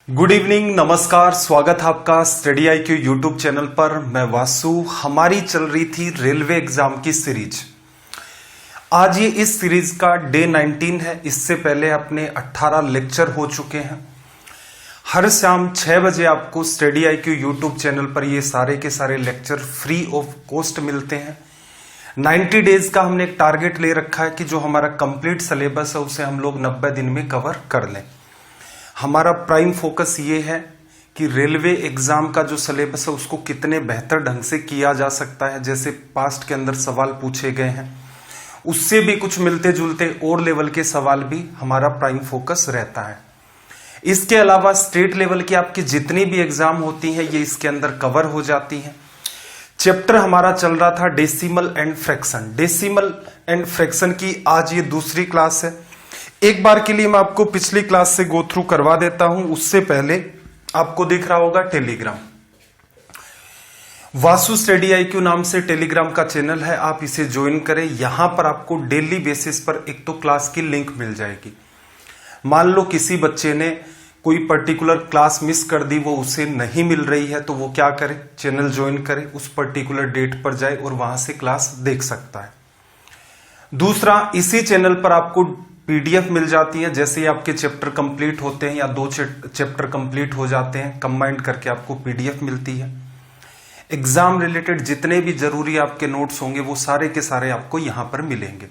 Good evening, नमस्कार, स्वागत है आपका स्टडी IQ यूट्यूब चैनल पर। मैं वासु। हमारी चल रही थी रेलवे एग्जाम की सीरीज। आज ये इस सीरीज का डे 19 है। इससे पहले अपने 18 लेक्चर हो चुके हैं। हर शाम 6 बजे आपको स्टडी IQ यूट्यूब चैनल पर ये सारे के सारे लेक्चर फ्री ऑफ कॉस्ट मिलते हैं। 90 डेज का हमने एक टारगेट ले रखा है कि जो हमारा कंप्लीट सिलेबस है उसे हम लोग 90 दिन में कवर कर लें। हमारा प्राइम फोकस ये है कि रेलवे एग्जाम का जो सिलेबस है उसको कितने बेहतर ढंग से किया जा सकता है। जैसे पास्ट के अंदर सवाल पूछे गए हैं, उससे भी कुछ मिलते जुलते और लेवल के सवाल भी हमारा प्राइम फोकस रहता है। इसके अलावा स्टेट लेवल की आपकी जितनी भी एग्जाम होती हैं ये इसके अंदर कवर हो जाती हैं। चैप्टर हमारा चल रहा था decimal and fraction. Decimal and fraction की आज ये दूसरी क्लास है। एक बार के लिए मैं आपको पिछली क्लास से गो थ्रू करवा देता हूं। उससे पहले आपको दिख रहा होगा टेलीग्राम, वासु स्टडी IQ नाम से टेलीग्राम का चैनल है। आप इसे ज्वाइन करें। यहां पर आपको डेली बेसिस पर एक तो क्लास की लिंक मिल जाएगी। मान लो किसी बच्चे ने कोई पर्टिकुलर क्लास मिस कर दी, वो उसे नहीं मिल रही है, तो वो क्या करे, चैनल ज्वाइन करे, उस पर्टिकुलर डेट पर जाए और वहां से क्लास देख सकता है। दूसरा, इसी चैनल पर आपको PDF मिल जाती है। जैसे ही आपके चैप्टर कंप्लीट होते हैं या 2 चैप्टर कंप्लीट हो जाते हैं, कंबाइंड करके आपको PDF मिलती है। एग्जाम रिलेटेड जितने भी जरूरी आपके नोट्स होंगे वो सारे के सारे आपको यहां पर मिलेंगे।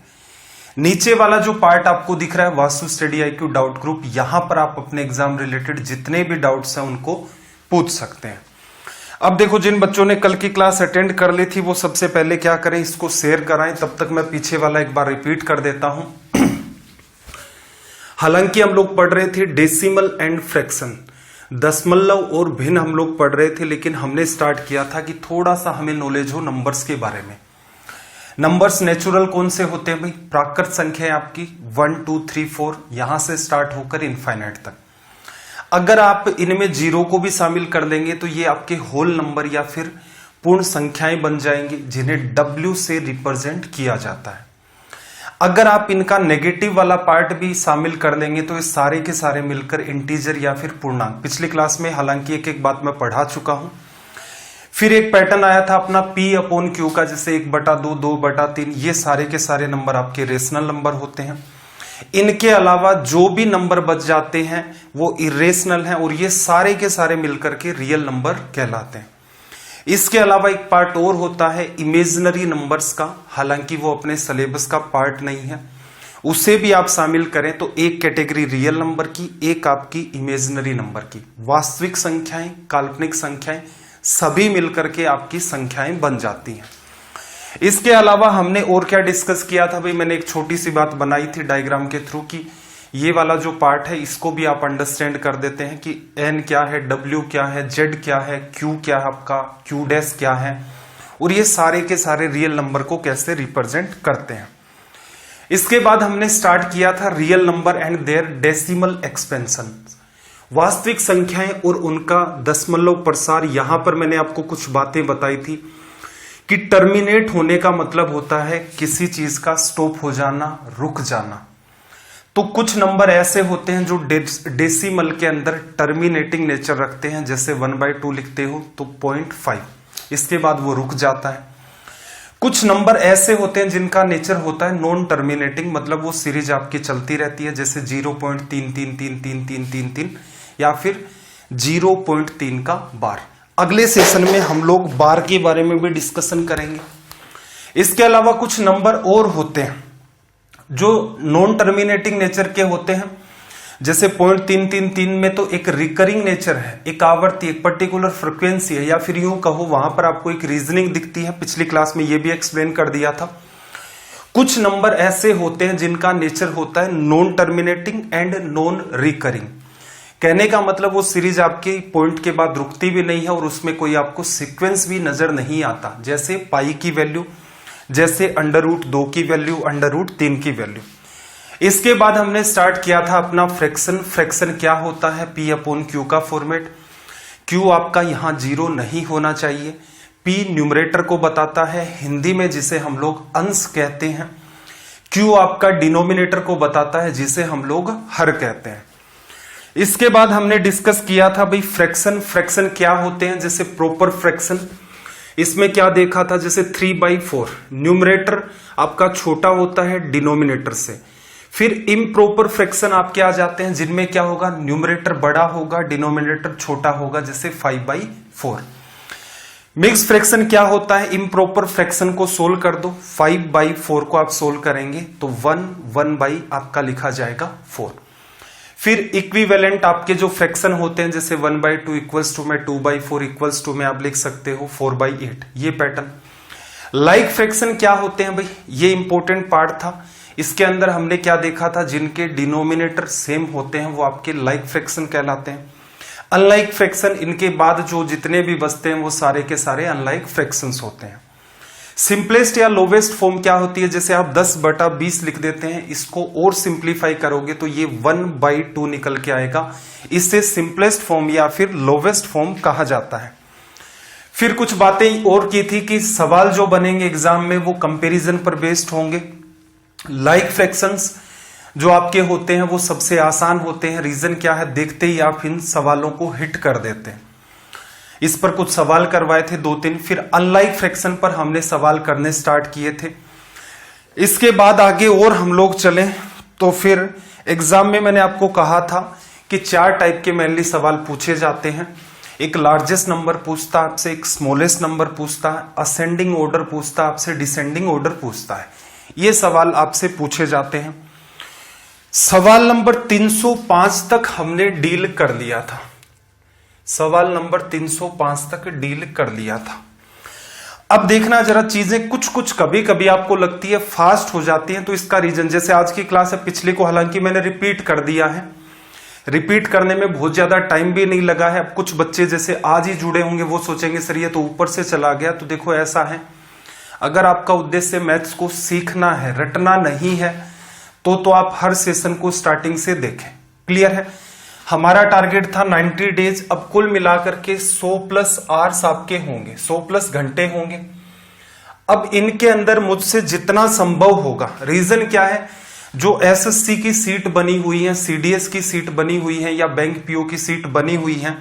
नीचे वाला जो पार्ट आपको दिख रहा है Vasu study IQ doubt group, यहां पर आप अपने एग्जाम रिलेटेड जितने भी डाउट्स हैं उनको पूछ सकते हैं। अब देखो, जिन बच्चों ने कल की क्लास अटेंड कर ली थी वो सबसे पहले क्या करें, इसको शेयर कराएं। तब तक मैं पीछे वाला एक बार रिपीट कर देता हूं। हालांकि हम लोग पढ़ रहे थे डेसिमल एंड फ्रैक्शन, दशमलव और भिन्न हम लोग पढ़ रहे थे, लेकिन हमने स्टार्ट किया था कि थोड़ा सा हमें नॉलेज हो नंबर्स के बारे में। नंबर्स नेचुरल कौन से होते हैं भाई? प्राकृत संख्या है आपकी 1 2 3 4, यहां से स्टार्ट होकर इनफाइनाइट तक। अगर आप इनमें जीरो को भी शामिल कर देंगे तो ये आपके होल नंबर या फिर पूर्ण संख्याएं बन जाएंगी, जिन्हें W से रिप्रेजेंट किया जाता है। अगर आप इनका नेगेटिव वाला पार्ट भी शामिल कर देंगे तो ये सारे के सारे मिलकर इंटीजर या फिर पूर्णांक। पिछली क्लास में हालांकि एक एक बात मैं पढ़ा चुका हूं। फिर एक पैटर्न आया था अपना P/Q का, जैसे 1/2, 2/3, ये सारे के सारे नंबर आपके रेशनल नंबर होते हैं। इनके अलावा जो भी नंबर बच जाते हैं वो इरेशनल हैं और ये सारे के सारे मिलकर के रियल नंबर कहलाते हैं। इसके अलावा एक पार्ट और होता है इमेजिनरी नंबर्स का, हालांकि वो अपने सिलेबस का पार्ट नहीं है, उसे भी आप शामिल करें तो एक कैटेगरी रियल नंबर की, एक आपकी इमेजिनरी नंबर की। वास्तविक संख्याएं, काल्पनिक संख्याएं सभी मिलकर के आपकी संख्याएं बन जाती हैं। इसके अलावा हमने और क्या डिस्कस किया था भाई? मैंने एक छोटी सी बात बनाई थी डायग्राम के थ्रू कि ये वाला जो पार्ट है इसको भी आप अंडरस्टैंड कर देते हैं कि N क्या है, W क्या है, Z क्या है, Q क्या है आपका, Q डैश क्या है, और ये सारे के सारे रियल नंबर को कैसे रिप्रेजेंट करते हैं। इसके बाद हमने स्टार्ट किया था real number and their decimal expansion, वास्तविक संख्याएं और उनका दशमलव प्रसार। यहां पर मैंने आपको कुछ बातें बताई थी कि टर्मिनेट होने का मतलब होता है किसी चीज का स्टॉप हो जाना, रुक जाना। तो कुछ नंबर ऐसे होते हैं जो डेसिमल के अंदर टर्मिनेटिंग नेचर रखते हैं। जैसे 1/2 लिखते हो तो 0.5, इसके बाद वो रुक जाता है। कुछ नंबर ऐसे होते हैं जिनका नेचर होता है नॉन टर्मिनेटिंग, मतलब वो सीरीज आपकी चलती रहती है। जैसे 0.333333 या फिर 0.3 का बार। अगले सेशन में हम लोग बार के बारे में भी डिस्कशन करेंगे। इसके अलावा कुछ नंबर और होते हैं जो नॉन टर्मिनेटिंग नेचर के होते हैं। जैसे 0.333 में तो एक रिकरिंग नेचर है, एक आवर्ती, एक पर्टिकुलर फ्रिक्वेंसी है, या फिर यूं कहो वहां पर आपको एक रीजनिंग दिखती है। पिछली क्लास में ये भी एक्सप्लेन कर दिया था। कुछ नंबर ऐसे होते हैं जिनका नेचर होता है non terminating and non recurring. कहने का मतलब वो सीरीज आपके पॉइंट के बाद रुकती भी नहीं है और उसमें कोई आपको सीक्वेंस भी नजर नहीं आता। जैसे पाई की वैल्यू, जैसे √2 की वैल्यू, √3 की वैल्यू। इसके बाद हमने स्टार्ट किया था अपना फ्रैक्शन। फ्रैक्शन क्या होता है? P/Q का फॉर्मेट। Q आपका यहां 0 नहीं होना चाहिए। P न्यूमरेटर को बताता है, हिंदी में जिसे हम लोग अंश कहते हैं। Q आपका डिनोमिनेटर को बताता है, जिसे हम लोग हर कहते हैं। इसके बाद हमने डिस्कस किया था भाई फ्रैक्शन, फ्रैक्शन क्या होते हैं, जैसे प्रॉपर फ्रैक्शन। इसमें क्या देखा था, जैसे 3/4 न्यूमरेटर आपका छोटा होता है डिनोमिनेटर से। फिर इम्प्रॉपर फ्रैक्शन आपके आ जाते हैं जिनमें क्या होगा, न्यूमरेटर बड़ा होगा डिनोमिनेटर छोटा होगा, जैसे 5/4। मिक्स फ्रैक्शन क्या होता है, इम्प्रॉपर फ्रैक्शन को सोल्व कर दो, 5/4 को आप सोल्व करेंगे तो 1 आपका लिखा जाएगा 4। फिर इक्विवेलेंट आपके जो फ्रैक्शन होते हैं, जैसे 1/2 इक्वल्स टू में 2/4 इक्वल्स टू में आप लिख सकते हो 4/8, ये पैटर्न। लाइक फ्रैक्शन क्या होते हैं भाई, ये इंपॉर्टेंट पार्ट था। इसके अंदर हमने क्या देखा था, जिनके डिनोमिनेटर सेम होते हैं वो आपके लाइक फ्रैक्शन कहलाते हैं। अनलाइक फ्रैक्शन, इनके बाद जो जितने भी बचते हैं वो सारे के सारे अनलाइक फ्रैक्शंस होते हैं। सिंपलेस्ट या लोवेस्ट फॉर्म क्या होती है, जैसे आप 10/20 लिख देते हैं, इसको और सिंप्लीफाई करोगे तो ये 1/2 निकल के आएगा। इससे सिंपलेस्ट फॉर्म या फिर लोवेस्ट फॉर्म कहा जाता है। फिर कुछ बातें और की थी कि सवाल जो बनेंगे एग्जाम में वो कंपैरिजन पर बेस्ड होंगे। लाइक फ्रैक्शंस जो आपके होते हैं वो सबसे आसान होते हैं। रीजन क्या है, देखते ही आप इन सवालों को हिट कर देते हैं। इस पर कुछ सवाल करवाए थे 2-3, फिर अनलाइक फ्रैक्शन पर हमने सवाल करने स्टार्ट किए थे। इसके बाद आगे और हम लोग चले तो फिर एग्जाम में मैंने आपको कहा था कि 4 टाइप के मेनली सवाल पूछे जाते हैं। एक लार्जेस्ट नंबर पूछता है आपसे, एक स्मॉलेस्ट नंबर पूछता है, असेंडिंग ऑर्डर पूछता है आपसे, डिसेंडिंग ऑर्डर पूछता है। ये सवाल आपसे पूछे जाते हैं। सवाल नंबर 305 तक हमने डील कर लिया था, सवाल नंबर 305 तक डील कर लिया था। अब देखना जरा, चीजें कुछ कुछ कभी कभी आपको लगती है फास्ट हो जाती हैं, तो इसका रीजन, जैसे आज की क्लास है, पिछले को हालांकि मैंने रिपीट कर दिया है, रिपीट करने में बहुत ज्यादा टाइम भी नहीं लगा है। अब कुछ बच्चे जैसे आज ही जुड़े होंगे वो सोचेंगे सर ये तो ऊपर से चला गया, तो देखो ऐसा है, अगर आपका उद्देश्य मैथ्स को सीखना है, रटना नहीं है, तो आप हर सेशन को स्टार्टिंग से देखें। क्लियर है, हमारा टारगेट था 90 डेज, अब कुल मिलाकर के 100+ आवर्स आपके होंगे, 100+ घंटे होंगे। अब इनके अंदर मुझसे जितना संभव होगा, रीजन क्या है, जो एसएससी की सीट बनी हुई है, सीडीएस की सीट बनी हुई है या बैंक पीओ की सीट बनी हुई है,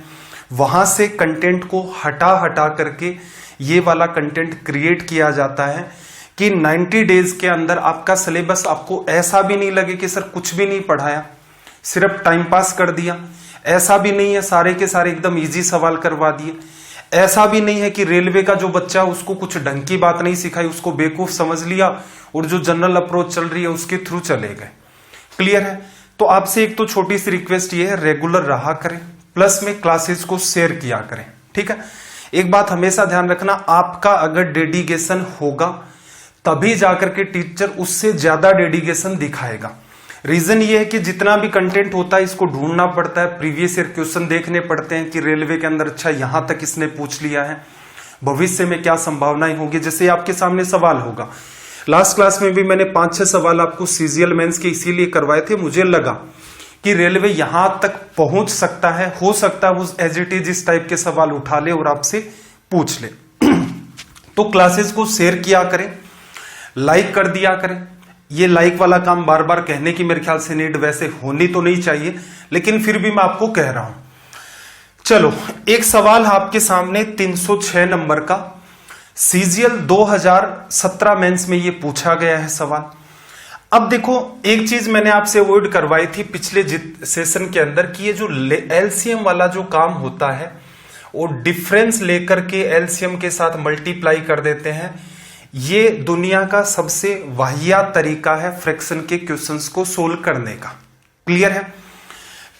वहां से कंटेंट को हटा करके ये वाला कंटेंट क्रिएट किया जाता है कि 90 डेज के अंदर आपका सिलेबस आपको ऐसा भी नहीं लगे कि सर कुछ भी नहीं पढ़ाया, सिर्फ टाइम पास कर दिया। ऐसा भी नहीं है सारे के सारे एकदम इजी सवाल करवा दिए। ऐसा भी नहीं है कि रेलवे का जो बच्चा उसको कुछ ढंग की बात नहीं सिखाई, उसको बेवकूफ समझ लिया और जो जनरल अप्रोच चल रही है उसके थ्रू चले गए। क्लियर है, तो आपसे एक तो छोटी सी रिक्वेस्ट ये है, रेगुलर रहा करें, प्लस में क्लासेस को शेयर किया करें। ठीक है, एक बात हमेशा ध्यान रखना, आपका अगर डेडिकेशन होगा तभी जाकर के टीचर उससे ज्यादा डेडिकेशन दिखाएगा। रीजन ये है कि जितना भी कंटेंट होता है इसको ढूंढना पड़ता है, प्रीवियस ईयर क्वेश्चन देखने पड़ते हैं कि रेलवे के अंदर अच्छा यहां तक इसने पूछ लिया है, भविष्य में क्या संभावनाएं होगी। जैसे आपके सामने सवाल होगा, लास्ट क्लास में भी मैंने 5-6 सवाल आपको सीजीएल मेंस के इसीलिए करवाए थे, मुझे लगा कि रेलवे यहां तक पहुंच सकता है, हो सकता है वो एज इट इज इस टाइप के सवाल उठा ले और आपसे पूछ ले। तो क्लासेस को शेयर किया करें, लाइक कर दिया करें। ये लाइक वाला काम बार बार कहने की मेरे ख्याल से नीड वैसे होनी तो नहीं चाहिए, लेकिन फिर भी मैं आपको कह रहा हूं। चलो, एक सवाल आपके सामने 306 नंबर का, सीजीएल 2017 मेंस में ये पूछा गया है सवाल। अब देखो, एक चीज मैंने आपसे अवॉइड करवाई थी पिछले सेशन के अंदर कि ये जो एलसीएम वाला जो काम होता है वो डिफरेंस लेकर के एलसीएम के साथ मल्टीप्लाई कर देते हैं। ये दुनिया का सबसे वाहियात तरीका है फ्रैक्शन के क्वेश्चंस को सोल्व करने का। क्लियर है,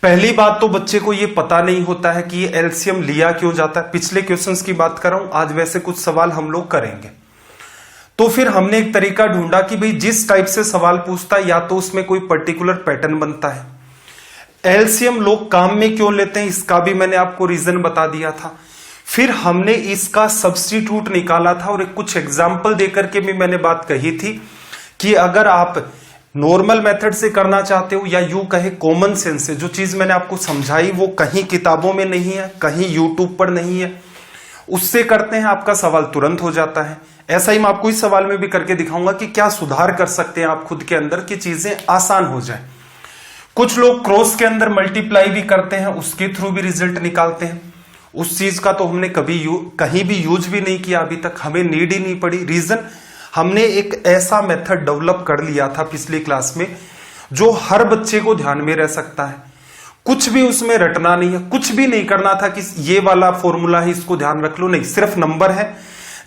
पहली बात तो बच्चे को ये पता नहीं होता है कि ये एलसीएम लिया क्यों जाता है। पिछले क्वेश्चंस की बात कर रहा हूं, आज वैसे कुछ सवाल हम लोग करेंगे। तो फिर हमने एक तरीका ढूंढा कि भाई जिस टाइप से सवाल पूछता है या तो उसमें कोई पर्टिकुलर पैटर्न बनता है। एलसीएम लोग काम में क्यों लेते हैं इसका भी मैंने आपको रीजन बता दिया था। फिर हमने इसका सब्स्टिट्यूट निकाला था और कुछ एग्जाम्पल देकर के भी मैंने बात कही थी कि अगर आप नॉर्मल मेथड से करना चाहते हो या यूं कहे कॉमन सेंस से, जो चीज मैंने आपको समझाई वो कहीं किताबों में नहीं है, कहीं यूट्यूब पर नहीं है, उससे करते हैं आपका सवाल तुरंत हो जाता है। ऐसा ही मैं आपको इस सवाल में भी करके दिखाऊंगा कि क्या सुधार कर सकते हैं आप खुद के अंदर कि चीजें आसान हो जाए। कुछ लोग क्रॉस के अंदर मल्टीप्लाई भी करते हैं, उसके थ्रू भी रिजल्ट निकालते हैं। उस चीज का तो हमने कभी कहीं भी यूज भी नहीं किया अभी तक, हमें नीड ही नहीं पड़ी। रीजन, हमने एक ऐसा मेथड डेवलप कर लिया था पिछली क्लास में जो हर बच्चे को ध्यान में रह सकता है। कुछ भी उसमें रटना नहीं है, कुछ भी नहीं करना था कि ये वाला फॉर्मूला है इसको ध्यान रख लो, नहीं, सिर्फ नंबर है,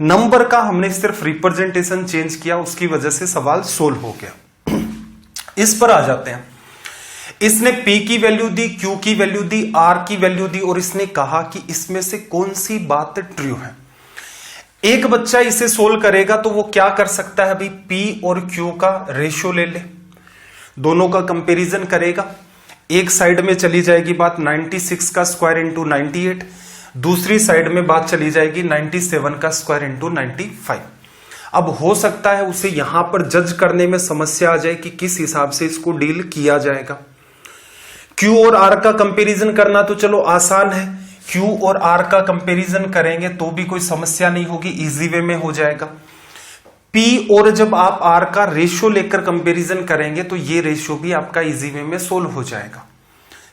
नंबर का हमने सिर्फ रिप्रेजेंटेशन चेंज किया, उसकी वजह से सवाल सोल्व हो गया। इस पर आ जाते हैं। इसने P की वैल्यू दी, Q की वैल्यू दी, R की वैल्यू दी और इसने कहा कि इसमें से कौन सी बात ट्रू है। एक बच्चा इसे सोल्व करेगा तो वो क्या कर सकता है भाई, P और Q का रेशियो ले ले, दोनों का कंपैरिजन करेगा। एक साइड में चली जाएगी बात 96 का स्क्वायर इंटू 98, दूसरी साइड में बात चली जाएगी 97 का स्क्वायर इंटू 95। अब हो सकता है उसे यहां पर जज करने में समस्या आ जाए कि किस हिसाब से इसको डील किया जाएगा। Q और R का कंपैरिजन करना तो चलो आसान है, Q और R का कंपैरिजन करेंगे तो भी कोई समस्या नहीं होगी, इजी वे में हो जाएगा। P और जब आप R का रेशियो लेकर कंपैरिजन करेंगे तो ये रेशियो भी आपका इजी वे में सोल्व हो जाएगा।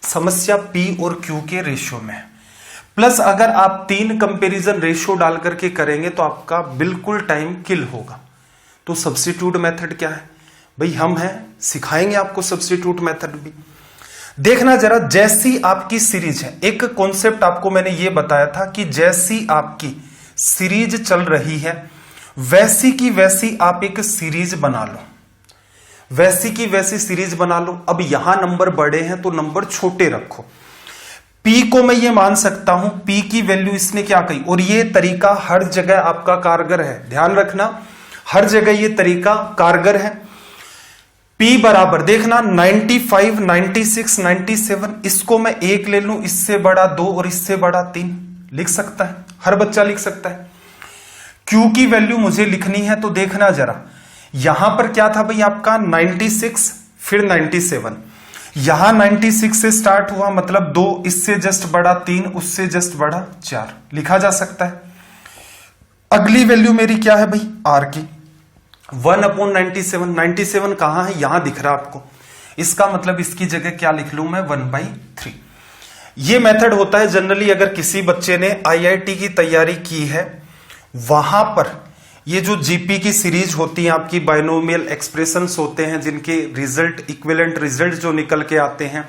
समस्या P और Q के रेशियो में है। प्लस अगर आप 3 कंपैरिजन रेशियो डाल करके करेंगे तो आपका बिल्कुल टाइम किल होगा। तो सब्स्टिट्यूट मेथड क्या है भाई, हम हैं, सिखाएंगे आपको सब्स्टिट्यूट मेथड भी। देखना जरा, जैसी आपकी सीरीज है, एक कॉन्सेप्ट आपको मैंने ये बताया था कि जैसी आपकी सीरीज चल रही है वैसी की वैसी आप एक सीरीज बना लो, वैसी की वैसी सीरीज बना लो। अब यहां नंबर बड़े हैं तो नंबर छोटे रखो। P को मैं ये मान सकता हूं, P की वैल्यू इसने क्या कही, और ये तरीका हर जगह आपका कारगर है, ध्यान रखना, हर जगह ये तरीका कारगर है। P बराबर देखना 95, 96, 97, इसको मैं 1 ले लूं, इससे बड़ा 2 और इससे बड़ा 3 लिख सकता है, हर बच्चा लिख सकता है। Q की वैल्यू मुझे लिखनी है तो देखना जरा, यहां पर क्या था भाई आपका 96 फिर 97, यहां 96 से स्टार्ट हुआ मतलब 2, इससे जस्ट बड़ा 3, उससे जस्ट बड़ा 4 लिखा जा सकता है। अगली वैल्यू मेरी क्या है भाई R की 1/97, 97 कहां है, यहां दिख रहा आपको, इसका मतलब इसकी जगह क्या लिख लूं मैं 1/3। ये मेथड होता है जनरली अगर किसी बच्चे ने IIT की तैयारी की है, वहां पर ये जो जीपी की सीरीज होती है आपकी, बाइनोमियल एक्सप्रेशंस होते हैं जिनके रिजल्ट, इक्विवेलेंट रिजल्ट जो निकल के आते हैं,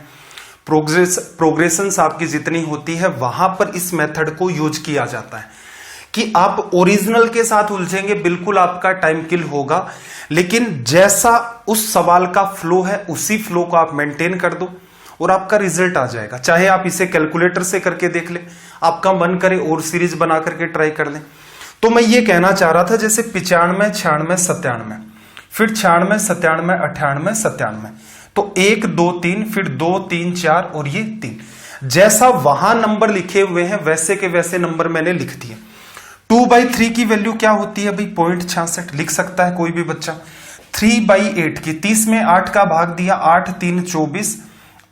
प्रोग्रेशंस आपकी जितनी होती है, वहां पर इस मेथड को यूज किया जाता है कि आप ओरिजिनल के साथ उलझेंगे बिल्कुल आपका टाइम किल होगा, लेकिन जैसा उस सवाल का फ्लो है उसी फ्लो को आप मेंटेन कर दो और आपका रिजल्ट आ जाएगा। चाहे आप इसे कैलकुलेटर से करके देख ले, आपका मन करे और सीरीज बना करके ट्राई कर लें। तो मैं ये कहना चाह रहा था जैसे 95, 96, 97, फिर 96, 97, 98, 97, तो 1, 2, 3, फिर 2, 3, 4 और ये 3, जैसा वहां नंबर लिखे हुए हैं वैसे के वैसे नंबर मैंने लिख दिए। 2/3 की वैल्यू क्या होती है भाई 0.66 लिख सकता है कोई भी बच्चा। 3/8 की 30 में 8 का भाग दिया, 8 3 24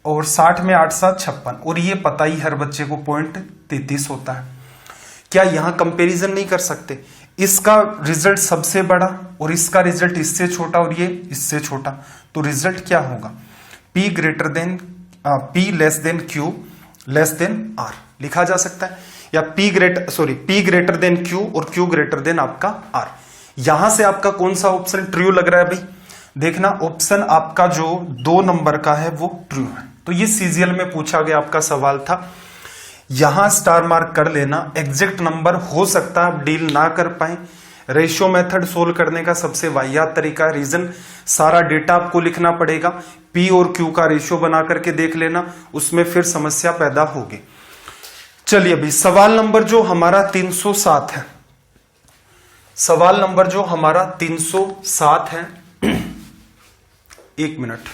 और 60 में 8 7 56, और ये पता ही हर बच्चे को 0.33 होता है। क्या यहां कंपैरिजन नहीं कर सकते, इसका रिजल्ट सबसे बड़ा और इसका रिजल्ट इससे छोटा और ये इससे छोटा, तो रिजल्ट क्या होगा P less than Q less than R लिखा जा सकता है, या P ग्रेटर देन Q और Q ग्रेटर देन आपका R। यहां से आपका कौन सा ऑप्शन ट्रू लग रहा है भाई, देखना ऑप्शन आपका जो 2 नंबर का है वो ट्रू है। तो ये सीजीएल में पूछा गया आपका सवाल था, यहां स्टार मार्क कर लेना। एग्जैक्ट नंबर हो सकता है आप डील ना कर पाए, रेशियो मेथड सोल्व करने का सबसे वाहियात तरीका, रीजन सारा डेटा आपको लिखना पड़ेगा, P और Q का रेशियो बना करके देख लेना, उसमें फिर समस्या पैदा होगी। चलिए अभी सवाल नंबर जो हमारा 307 है, सवाल नंबर जो हमारा 307 है, 1 मिनट,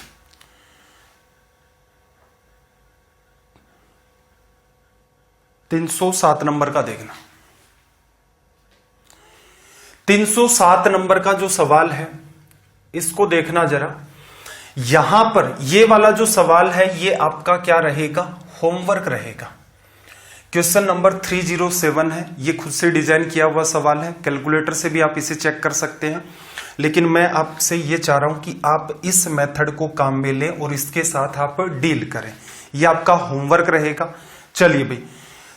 $307 नंबर का देखना। 307 नंबर का जो सवाल है इसको देखना जरा। यहां पर ये वाला जो सवाल है ये आपका क्या रहेगा, होमवर्क रहेगा। क्वेश्चन नंबर 307 है, ये खुद से डिजाइन किया हुआ सवाल है, कैलकुलेटर से भी आप इसे चेक कर सकते हैं। लेकिन मैं आपसे ये चाह रहा हूं कि आप इस मेथड को काम में लें और इसके साथ आप डील करें। ये आपका होमवर्क रहेगा। चलिए भाई,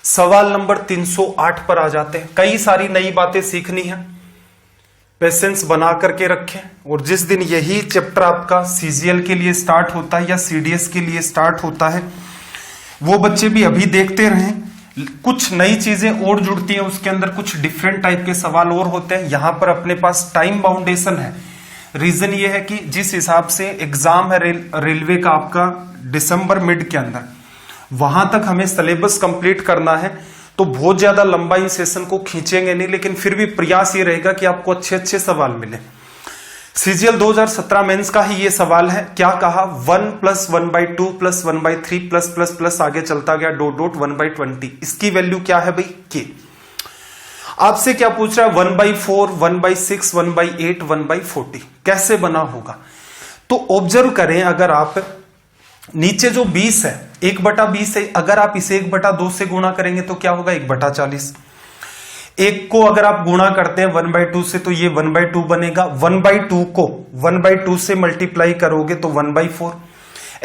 सवाल नंबर 308 पर आ जाते हैं। कई सारी नई बातें सीखनी है, पेशेंस बना करके रखें। और जिस दिन यही चैप्टर आपका सीजीएल के लिए स्टार्ट होता है या सीडीएस के लिए स्टार्ट होता है, वो बच्चे भी अभी देखते रहें। कुछ नई चीजें और जुड़ती हैं उसके अंदर, कुछ डिफरेंट टाइप के सवाल और होते हैं। यहां पर अपने पास टाइम बाउंडेशन है। रीजन ये है कि जिस हिसाब से एग्जाम है रेलवे का आपका दिसंबर मिड के अंदर, वहां तक हमें सिलेबस कंप्लीट करना है, तो बहुत ज्यादा लंबा इन सेशन को खींचेंगे नहीं, लेकिन फिर भी प्रयास ये रहेगा कि आपको अच्छे अच्छे सवाल मिले। सीजीएल 2017 मेंस का ही ये सवाल है। क्या कहा? 1 + 1/2 + 1/3 प्लस आगे चलता गया डॉट 1/20। इसकी वैल्यू क्या है भाई? के। आपसे क्या पूछ रहा है? 1/4, 1/6, 1/8, 1/40 कैसे बना होगा? तो ऑब्जर्व करें, अगर आप नीचे जो 20 है 1/20 है, अगर आप इसे 1/2 से गुणा करेंगे तो क्या होगा? 1/40। एक को अगर आप गुणा करते हैं 1/2 से तो ये 1/2 बनेगा। 1/2 को 1/2 से मल्टीप्लाई करोगे तो 1/4।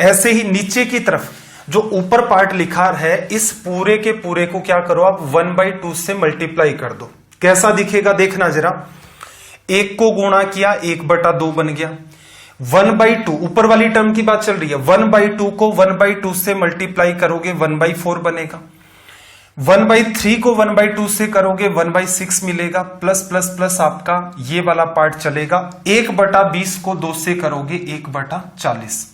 ऐसे ही नीचे की तरफ जो ऊपर पार्ट लिखा है, इस पूरे के पूरे को क्या करो आप? 1/2 से मल्टीप्लाई कर दो। कैसा दिखेगा देखना जरा। एक को गुणा किया 1/2 बन गया। 1/2 ऊपर वाली टर्म की बात चल रही है। 1/2 को 1/2 से मल्टीप्लाई करोगे 1/4 बनेगा। 1/3 को 1/2 से करोगे 1/6 मिलेगा। प्लस आपका ये वाला पार्ट चलेगा। 1/20 को 2 से करोगे 1/40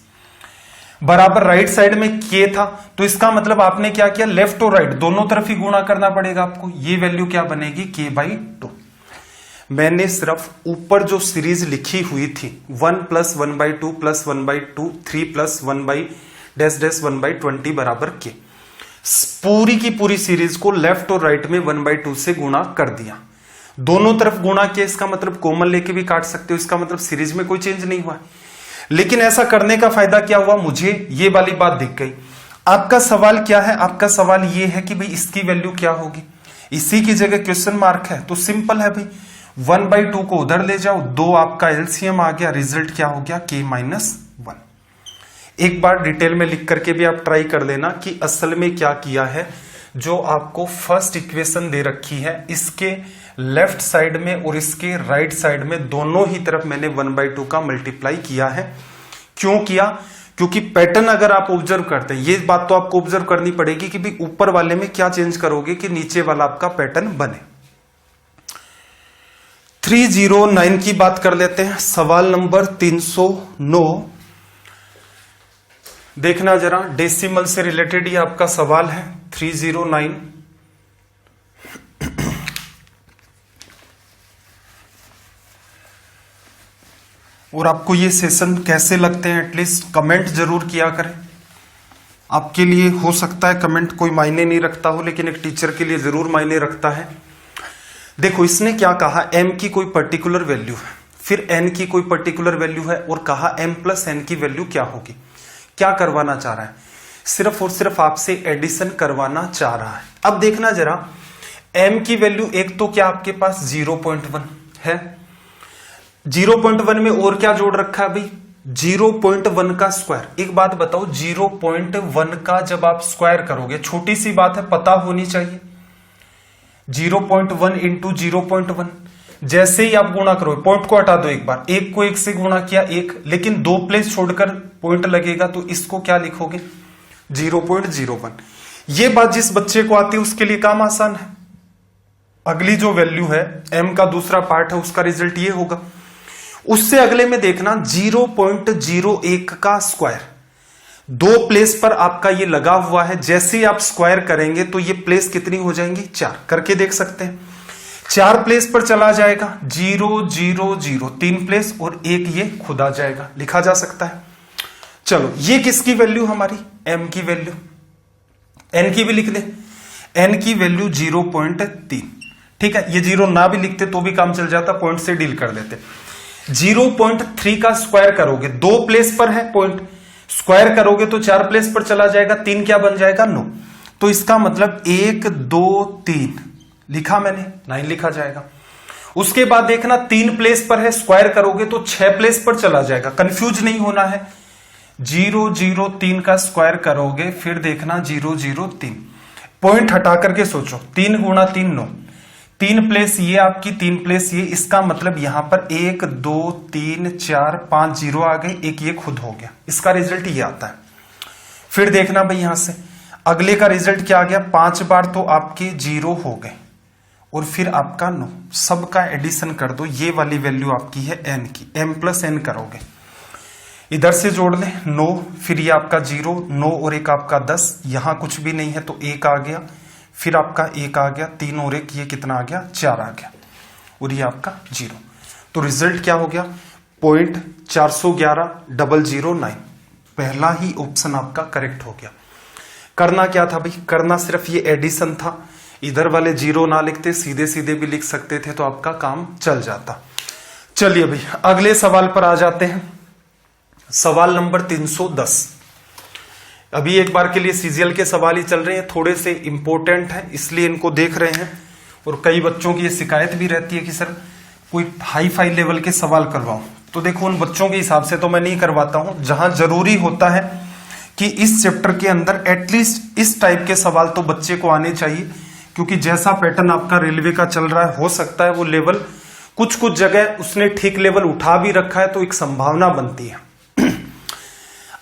बराबर राइट साइड में के था, तो इसका मतलब आपने क्या किया? लेफ्ट और राइट दोनों तरफ ही गुणा करना पड़ेगा आपको। ये वैल्यू क्या बनेगी? k/2। मैंने सिर्फ ऊपर जो सीरीज लिखी हुई थी 1 + 1/2 + 1/2 3 + 1/1/20 बराबर के, पूरी की पूरी सीरीज को लेफ्ट और राइट में 1/2 से गुणा कर दिया। दोनों तरफ गुणा किया, इसका मतलब कॉमन लेके भी काट सकते हो, इसका मतलब सीरीज में कोई चेंज नहीं हुआ। लेकिन ऐसा करने का फायदा क्या हुआ? मुझे ये वाली बात दिख गई। आपका सवाल क्या है? आपका सवाल ये है कि भाई इसकी वैल्यू क्या होगी। इसी की जगह क्वेश्चन मार्क है, तो सिंपल है भाई, 1/2 को उधर ले जाओ, 2 आपका एलसीएम आ गया, रिजल्ट क्या हो गया? k-1। एक बार डिटेल में लिख करके भी आप ट्राई कर लेना कि असल में क्या किया है। जो आपको फर्स्ट इक्वेशन दे रखी है, इसके लेफ्ट साइड में और इसके राइट साइड में दोनों ही तरफ मैंने 1/2 का मल्टीप्लाई किया है। क्यों किया? क्योंकि पैटर्न अगर आप ऑब्जर्व करते हैं, ये बात तो आपको ऑब्जर्व करनी पड़ेगी कि भाई ऊपर वाले में क्या चेंज करोगे कि नीचे वाला आपका पैटर्न बने। 309 की बात कर लेते हैं। सवाल नंबर 309 देखना जरा, डेसिमल से रिलेटेड ये आपका सवाल है। 309 और आपको ये सेशन कैसे लगते हैं एटलीस्ट कमेंट जरूर किया करें। आपके लिए हो सकता है कमेंट कोई मायने नहीं रखता हो, लेकिन एक टीचर के लिए जरूर मायने रखता है। देखो इसने क्या कहा, m की कोई पर्टिकुलर वैल्यू है, फिर n की कोई पर्टिकुलर वैल्यू है, और कहा m + n की वैल्यू क्या होगी। क्या करवाना चाह रहा है? सिर्फ और सिर्फ आपसे एडिशन करवाना चाह रहा है। अब देखना जरा, m की वैल्यू एक तो क्या आपके पास 0.1 है, 0.1 में और क्या जोड़ रखा है भाई? 0.1 का स्क्वायर। एक बात बताओ, 0.1 का जब आप स्क्वायर करोगे, छोटी सी बात है, पता होनी चाहिए, 0.1 × 0.1, जैसे ही आप गुणा करोगे, पॉइंट को हटा दो एक बार, 1 को 1 से गुणा किया 1, लेकिन 2 प्लेस छोड़कर पॉइंट लगेगा, तो इसको क्या लिखोगे? 0.01। ये बात जिस बच्चे को आती है उसके लिए काम आसान है। अगली जो वैल्यू है m का दूसरा पार्ट है, उसका रिजल्ट ये होगा। उससे अगले में देखना 0.01 का स्क्वायर, 2 प्लेस पर आपका ये लगा हुआ है, जैसे ही आप स्क्वायर करेंगे तो ये प्लेस कितनी हो जाएंगी? 4। करके देख सकते हैं। 4 प्लेस पर चला जाएगा 0 0 0, 3 प्लेस और 1 ये खुद आ जाएगा, लिखा जा सकता है। चलो ये किसकी वैल्यू? हमारी m की वैल्यू। n की भी लिख दे, n की वैल्यू 0.3। ठीक है, ये 0 ना भी लिखते तो भी काम चल जाता, पॉइंट से डील कर लेते। 0.3 का स्क्वायर करोगे, 2 प्लेस पर है पॉइंट, स्क्वायर करोगे तो 4 प्लेस पर चला जाएगा, 3 क्या बन जाएगा? 9। तो इसका मतलब 1 2 3 लिखा मैंने, 9 लिखा जाएगा। उसके बाद देखना 3 प्लेस पर है, स्क्वायर करोगे तो 6 प्लेस पर चला जाएगा। कंफ्यूज नहीं होना है। 0 0 3 का स्क्वायर करोगे, फिर देखना 0 0 3, पॉइंट हटा करके सोचो, 3 गुणा 3 9, 3 प्लेस ये आपकी, 3 प्लेस ये, इसका मतलब यहां पर 1 2 3 4 5 0 आ गए, एक ये खुद हो गया, इसका रिजल्ट ये आता है। फिर देखना भाई यहां से अगले का रिजल्ट क्या आ गया, 5 बार तो आपके 0 हो गए, और फिर आपका 9, सबका एडिशन कर दो, ये वाली वैल्यू आपकी है n की, m प्लस n करोगे, इधर से जोड़ लें 9, फिर ये आपका 0, 9 और 1 आपका 10, यहां कुछ भी नहीं है तो 1 आ गया, फिर आपका 1 आ गया, 3 और 1 ये कितना आ गया, 4 आ गया, और ये आपका 0। तो रिजल्ट क्या हो गया, 0.411,009, पहला ही ऑप्शन आपका करेक्ट हो गया। करना क्या था भाई, करना सिर्फ ये एडिशन था, इधर वाले 0 ना लिखते, सीधे सीधे भी लिख सकते थे तो आपका काम चल जाता। चलिए भाई अगले सवाल पर आ जाते हैं। सवाल नंबर 310। अभी एक बार के लिए सीजीएल के सवाल ही चल रहे हैं, थोड़े से इंपॉर्टेंट हैं इसलिए इनको देख रहे हैं, और कई बच्चों की ये शिकायत भी रहती है कि सर कोई हाई फाई लेवल के सवाल करवाऊं, तो देखो उन बच्चों के हिसाब से तो मैं नहीं करवाता हूं, जहां जरूरी होता है कि इस चैप्टर के अंदर एटलीस्ट इस टाइप के सवाल तो बच्चे को आने चाहिए, क्योंकि जैसा पैटर्न आपका रेलवे का चल रहा है, हो सकता है वो लेवल कुछ जगह उसने ठीक लेवल उठा भी रखा है, तो एक संभावना बनती है।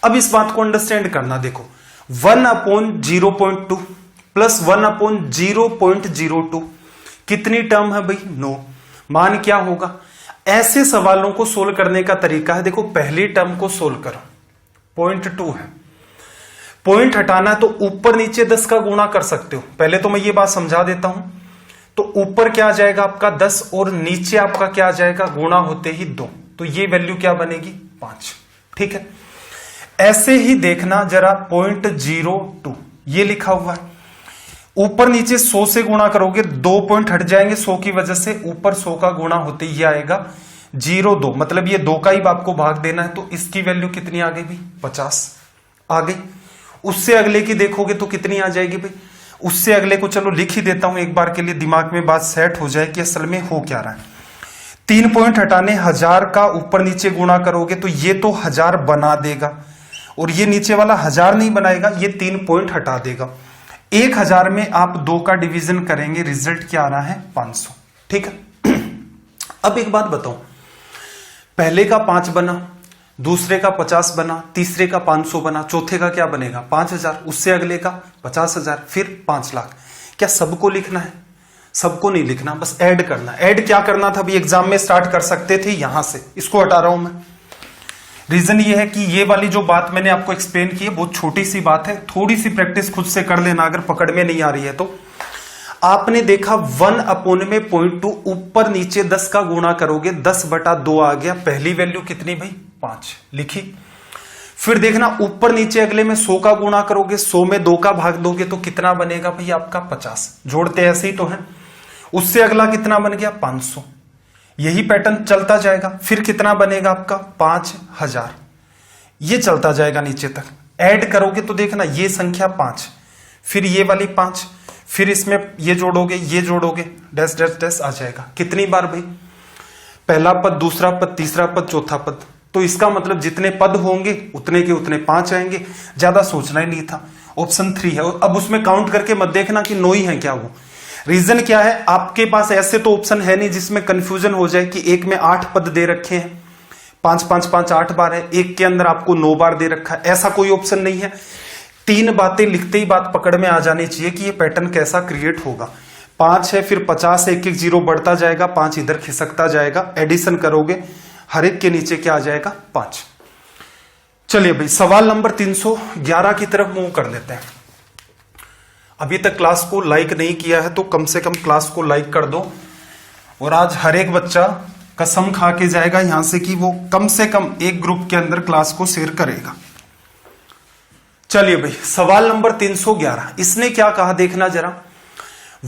अब इस बात को अंडरस्टैंड करना, देखो 1/0.2 प्लस 1/0.02 कितनी टर्म है भाई, 9। मान क्या होगा, ऐसे सवालों को सोल्व करने का तरीका है, देखो पहली टर्म को सोल्व करो, 0.2 है, पॉइंट हटाना है तो ऊपर नीचे 10 का गुणा कर सकते हो। पहले तो मैं ये बात समझा देता हूं, तो ऊपर क्या आ जाएगा आपका 10 और नीचे आपका क्या आ जाएगा, गुणा होते ही 2, तो ये वैल्यू क्या बनेगी 5। ठीक है, ऐसे ही देखना जरा 0.02 ये लिखा हुआ है, ऊपर नीचे 100 से गुणा करोगे, 2 पॉइंट हट जाएंगे 100 की वजह से, ऊपर 100 का गुणा होते ही आएगा 0.2, मतलब ये 2 का ही आपको भाग देना है, तो इसकी वैल्यू कितनी आ गई भाई, 50 आ गई। उससे अगले की देखोगे तो कितनी आ जाएगी भाई, उससे अगले को चलो लिख ही देता हूं एक बार के लिए, दिमाग में बात सेट हो जाए कि असल में हो क्या रहा है। 3 पॉइंट हटाने 1000 का ऊपर नीचे गुणा करोगे तो ये तो 1000 बना देगा, और ये नीचे वाला 1000 नहीं बनाएगा, ये 3 पॉइंट हटा देगा। 1000 में आप 2 का डिवीजन करेंगे, रिजल्ट क्या आ रहा है 500। ठीक है, अब एक बात बताओ, पहले का 5 बना, दूसरे का 50 बना, तीसरे का 500 बना, चौथे का क्या बनेगा 5000, उससे अगले का 50,000, फिर 5 लाख। क्या सबको लिखना है, सबको नहीं लिखना, बस ऐड करना। ऐड क्या करना था अभी एग्जाम में स्टार्ट कर सकते थे यहां से, इसको हटा रहा हूं मैं। रीजन ये है कि ये वाली जो बात मैंने आपको एक्सप्लेन की है बहुत छोटी सी बात है, थोड़ी सी प्रैक्टिस खुद से कर लेना अगर पकड़ में नहीं आ रही है तो। आपने देखा 1/0.2 ऊपर नीचे 10 का गुणा करोगे, 10/2 आ गया, पहली वैल्यू कितनी भाई 5 लिखी। फिर देखना ऊपर नीचे अगले में 100 का गुणा करोगे, 100 में 2 का भाग दोगे तो कितना बनेगा भाई आपका 50, जोड़ते ऐसे ही तो है। उससे अगला कितना बन गया 500, यही पैटर्न चलता जाएगा। फिर कितना बनेगा आपका 5000, ये चलता जाएगा नीचे तक। ऐड करोगे तो देखना ये संख्या 5, फिर ये वाली 5, फिर इसमें ये जोड़ोगे, ये जोड़ोगे, डैश डैश डैश आ जाएगा। कितनी बार भाई, पहला पद, दूसरा पद, तीसरा पद, चौथा पद, तो इसका मतलब जितने पद होंगे उतने के उतने 5 आएंगे, ज्यादा सोचना ही नहीं था। ऑप्शन 3 है, अब उसमें काउंट करके मत देखना कि 9 ही है क्या वो। रीजन क्या है, आपके पास ऐसे तो ऑप्शन है नहीं जिसमें कंफ्यूजन हो जाए कि एक में 8 पद दे रखे हैं, 5 5 5 8 बार है, एक के अंदर आपको 9 बार दे रखा है, ऐसा कोई ऑप्शन नहीं है। 3 बातें लिखते ही बात पकड़ में आ जानी चाहिए कि ये पैटर्न कैसा क्रिएट होगा। 5 है, फिर 50 है, 1-1 0 बढ़ता जाएगा, 5 इधर खिसकता जाएगा, एडिशन करोगे हर एक के नीचे क्या आ जाएगा 5। चलिए भाई सवाल नंबर 311 की तरफ मूव कर लेते हैं। अभी तक क्लास को लाइक नहीं किया है तो कम से कम क्लास को लाइक कर दो, और आज हर एक बच्चा कसम खा के जाएगा यहां से कि वो कम से कम एक ग्रुप के अंदर क्लास को शेयर करेगा। चलिए भाई सवाल नंबर 311, इसने क्या कहा देखना जरा,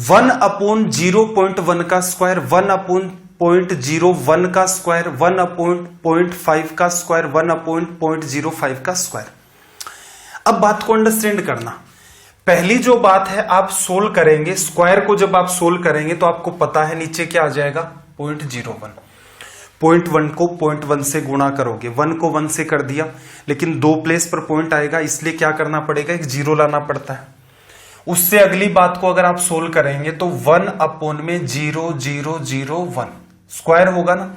1/0.1 का स्क्वायर, 1/0.01 का स्क्वायर, 1/0.5 का स्क्वायर, 1/0.05 का स्क्वायर। अब बात को अंडरस्टैंड करना, पहली जो बात है आप सोल्व करेंगे, स्क्वायर को जब आप सोल्व करेंगे तो आपको पता है नीचे क्या आ जाएगा 0.01। 0.1 को 0.1 से गुणा करोगे, 1 को 1 से कर दिया, लेकिन 2 प्लेस पर पॉइंट आएगा इसलिए क्या करना पड़ेगा, एक 0 लाना पड़ता है। उससे अगली बात को अगर आप सोल्व करेंगे तो 1/0001 स्क्वायर होगा ना,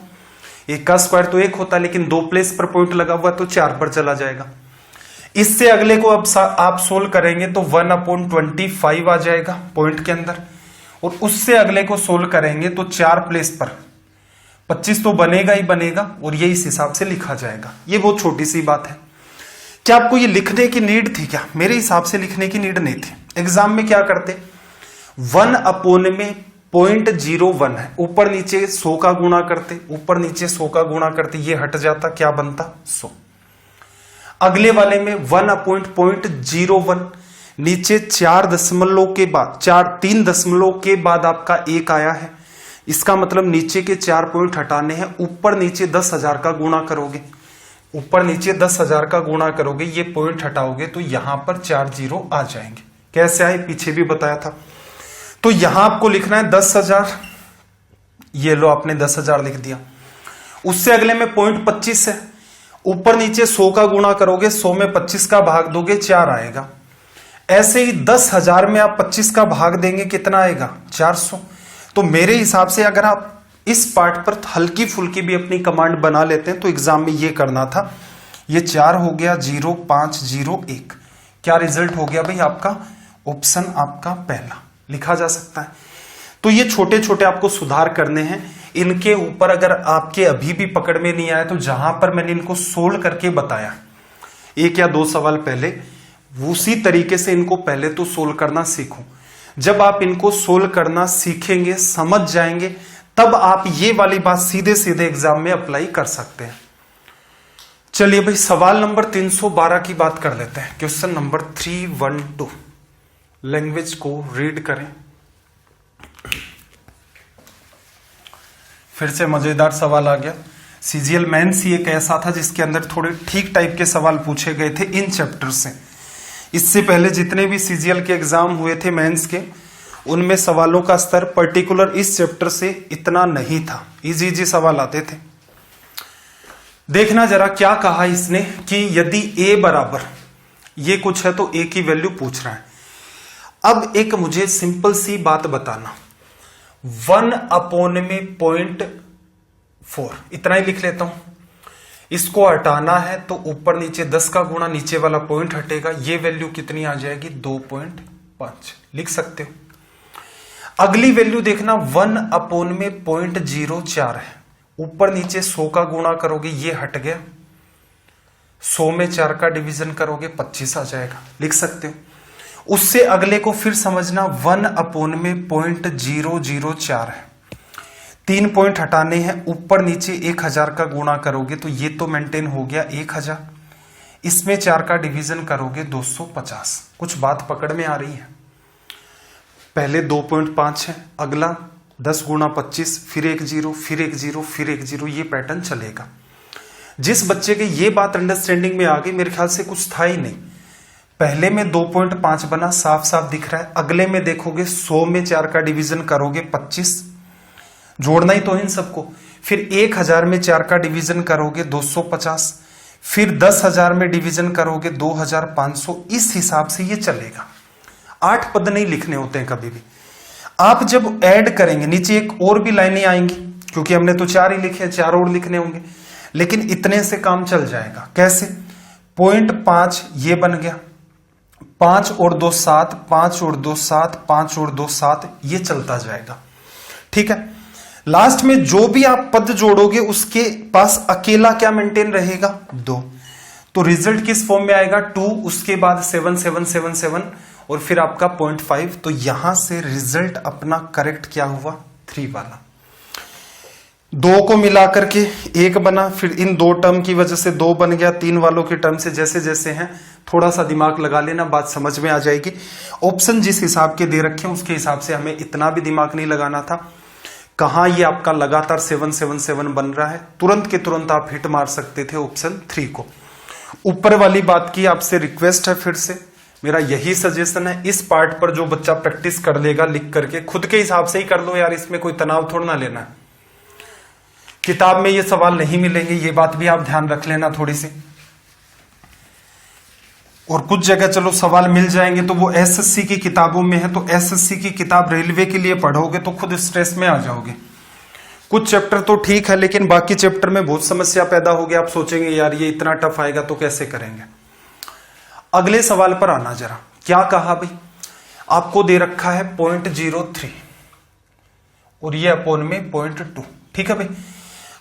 एक का स्क्वायर तो 1 होता है, लेकिन 2 प्लेस पर पॉइंट लगा हुआ तो 4 पर चला जाएगा। इससे अगले को अब आप सोल्व करेंगे तो 1/25 आ जाएगा पॉइंट के अंदर, और उससे अगले को सोल्व करेंगे तो 4 प्लेस पर 25 तो बनेगा ही बनेगा, और ये इस हिसाब से लिखा जाएगा। ये बहुत छोटी सी बात है। क्या आपको ये लिखने की नीड थी क्या? मेरे हिसाब से लिखने की नीड नहीं थी। एग्जाम में क्या करते, 1/0.01 है, ऊपर नीचे 100 का गुणा करते, ऊपर नीचे 100 का गुणा करते, ये हट जाता, क्या बनता 100। अगले वाले में 1/0.01 नीचे 4 दशमलव के बाद 3 दशमलव के बाद आपका 1 आया है, इसका मतलब नीचे के 4 पॉइंट हटाने हैं, ऊपर नीचे 10,000 का गुणा करोगे, ऊपर नीचे 10,000 का गुणा करोगे, ये पॉइंट हटाओगे तो यहां पर 4 जीरो आ जाएंगे। कैसे आए पीछे भी बताया था। तो यहां आपको लिखना है 10,000, ये लो आपने 10,000 लिख दिया। उससे अगले में पॉइंट 25 है, ऊपर नीचे 100 का गुणा करोगे, 100 में 25 का भाग दोगे 4 आएगा। ऐसे ही 10,000 में आप 25 का भाग देंगे, कितना आएगा 400। तो मेरे हिसाब से अगर आप इस पार्ट पर हल्की फुल्की भी अपनी कमांड बना लेते हैं तो एग्जाम में ये करना था। ये 4 हो गया 0501, क्या रिजल्ट हो गया भाई आपका, ऑप्शन आपका पहला लिखा जा सकता है। तो ये छोटे छोटे आपको सुधार करने हैं, इनके ऊपर अगर आपके अभी भी पकड़ में नहीं आया तो जहां पर मैंने इनको सोल्व करके बताया 1 या 2 सवाल पहले, उसी तरीके से इनको पहले तो सोल्व करना सीखो। जब आप इनको सोल्व करना सीखेंगे, समझ जाएंगे, तब आप ये वाली बात सीधे सीधे एग्जाम में अप्लाई कर सकते हैं। चलिए भाई सवाल नंबर 312 की बात कर लेते हैं। क्वेश्चन नंबर 312, लैंग्वेज को रीड करें। फिर से मजेदार सवाल आ गया। सीजीएल मेंस ही एक ऐसा था जिसके अंदर थोड़े ठीक टाइप के सवाल पूछे गए थे इन चैप्टर से। इससे पहले जितने भी सीजीएल के एग्जाम हुए थे मेंस के, उनमें सवालों का स्तर पर्टिकुलर इस चैप्टर से इतना नहीं था, इजी इजी सवाल आते थे। देखना जरा क्या कहा इसने कि यदि a बराबर ये कुछ है तो a की वैल्यू पूछ रहा है। अब एक मुझे सिंपल सी बात बताना, 1/0.4 इतना ही लिख लेता हूं। इसको हटाना है तो ऊपर नीचे 10 का गुणा, नीचे वाला पॉइंट हटेगा, ये वैल्यू कितनी आ जाएगी 2.5 लिख सकते हो। अगली वैल्यू देखना 1/0.04 है, ऊपर नीचे 100 का गुणा करोगे, ये हट गया, 100 में 4 का डिवीजन करोगे 25 आ जाएगा, लिख सकते हो। उससे अगले को फिर समझना 1/004 है, 3 पॉइंट हटाने हैं, ऊपर नीचे 1000 का गुणा करोगे तो ये तो मेंटेन हो गया 1000, इसमें 4 का डिवीजन करोगे 250। कुछ बात पकड़ में आ रही है। पहले 2.5 है, अगला 10 गुणा 25, फिर 1 0, फिर 1 0, फिर 1 0, ये पैटर्न चलेगा। जिस बच्चे के ये बात अंडरस्टैंडिंग में आ गई, मेरे ख्याल से कुछ था ही नहीं। पहले में 2.5 बना, साफ साफ दिख रहा है। अगले में देखोगे 100 में 4 का डिवीजन करोगे 25, जोड़ना ही तो है इन सबको। फिर 1000 में 4 का डिवीजन करोगे 250, फिर 10,000 में डिवीजन करोगे 2500। इस हिसाब से ये चलेगा। 8 पद नहीं लिखने होते हैं कभी भी। आप जब ऐड करेंगे नीचे एक और भी लाइनें आएंगी, क्योंकि हमने तो 4 ही लिखे हैं, 4 और लिखने होंगे, लेकिन इतने से काम चल जाएगा। कैसे? 0.5 ये बन गया, 5 और 2 7, 5 और 2 7, 5 और 2 7, ये चलता जाएगा। ठीक है। लास्ट में जो भी आप पद जोड़ोगे उसके पास अकेला क्या मेंटेन रहेगा 2। तो रिजल्ट किस फॉर्म में आएगा 2, उसके बाद 7 7 7 7 और फिर आपका 0.5। तो यहां से रिजल्ट अपना करेक्ट क्या हुआ 3 वाला। 2 को मिलाकर के 1 बना, फिर इन 2 टर्म की वजह से 2 बन गया, 3 वालों के टर्म से जैसे जैसे हैं थोड़ा सा दिमाग लगा लेना, बात समझ में आ जाएगी। ऑप्शन जिस हिसाब के दे रखे हैं उसके हिसाब से हमें इतना भी दिमाग नहीं लगाना था। कहां ये आपका लगातार 7 7 7 बन रहा है, तुरंत के तुरंत आप हिट मार सकते थे ऑप्शन 3 को। ऊपर वाली बात की आपसे रिक्वेस्ट है, फिर से मेरा यही सजेशन है, इस पार्ट पर जो बच्चा प्रैक्टिस कर लेगा लिख करके खुद के हिसाब से ही कर लो यार, इसमें कोई तनाव थोड़ा ना लेना है। किताब में ये सवाल नहीं मिलेंगे, ये बात भी आप ध्यान रख लेना थोड़ी सी। और कुछ जगह चलो सवाल मिल जाएंगे तो वो एसएससी की किताबों में है, तो एसएससी की किताब रेलवे के लिए पढ़ोगे तो खुद स्ट्रेस में आ जाओगे। कुछ चैप्टर तो ठीक है, लेकिन बाकी चैप्टर में बहुत समस्या पैदा होगी। आप सोचेंगे यार ये इतना टफ आएगा तो कैसे करेंगे। अगले सवाल पर आना जरा। क्या कहा भाई, आपको दे रखा है 0.03 और ये अपोन में 0.2। ठीक है भाई,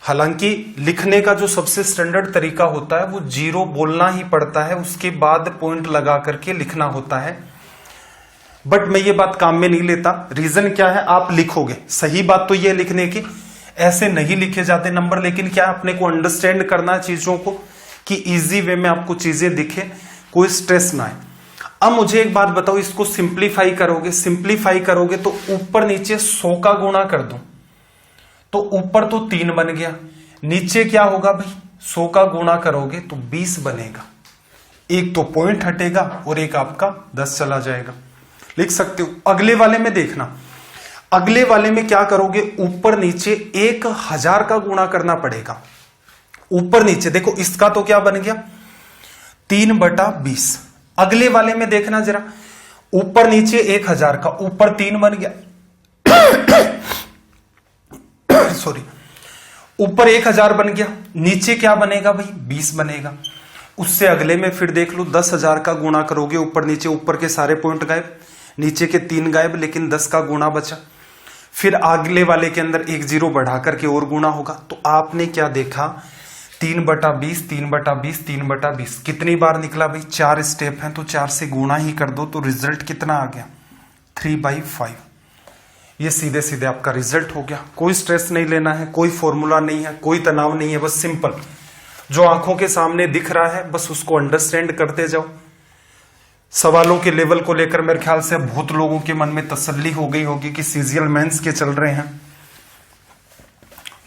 हालांकि लिखने का जो सबसे स्टैंडर्ड तरीका होता है वो 0 बोलना ही पड़ता है, उसके बाद पॉइंट लगा करके लिखना होता है। बट मैं ये बात काम में नहीं लेता। रीजन क्या है, आप लिखोगे, सही बात तो ये लिखने की, ऐसे नहीं लिखे जाते नंबर, लेकिन क्या अपने को अंडरस्टैंड करना है चीजों को कि इजी वे में आपको चीजें दिखे, कोई स्ट्रेस ना आए। अब मुझे एक बात बताओ, इसको सिंप्लीफाई करोगे तो ऊपर नीचे 100 का गुणा कर दूं तो ऊपर तो 3 बन गया, नीचे क्या होगा भाई, 100 का गुणा करोगे तो 20 बनेगा। एक तो पॉइंट हटेगा और एक आपका 10 चला जाएगा। लिख सकते हो। अगले वाले में देखना, अगले वाले में क्या करोगे, ऊपर नीचे 1000 का गुणा करना पड़ेगा। ऊपर नीचे देखो, इसका तो क्या बन गया 3/20। अगले वाले में देखना जरा, ऊपर नीचे 1000 का, ऊपर 3 बन गया सॉरी, ऊपर 1000 बन गया, नीचे क्या बनेगा भाई 20 बनेगा। उससे अगले में फिर देख लो, 10,000 का गुणा करोगे ऊपर नीचे, ऊपर के सारे पॉइंट गायब, नीचे के 3 गायब, लेकिन 10 का गुणा बचा। फिर अगले वाले के अंदर 1 0 बढ़ा करके और गुणा होगा। तो आपने क्या देखा, 3/20 3/20 3/20 कितनी बार निकला भाई, 4 स्टेप हैं तो 4 से गुणा ही कर दो तो रिजल्ट कितना आ गया 3/5। ये सीधे सीधे आपका रिजल्ट हो गया। कोई स्ट्रेस नहीं लेना है, कोई फॉर्मूला नहीं है, कोई तनाव नहीं है, बस सिंपल जो आंखों के सामने दिख रहा है बस उसको अंडरस्टैंड करते जाओ। सवालों के लेवल को लेकर मेरे ख्याल से बहुत लोगों के मन में तसल्ली हो गई होगी कि सीजीएल मेंस के चल रहे हैं।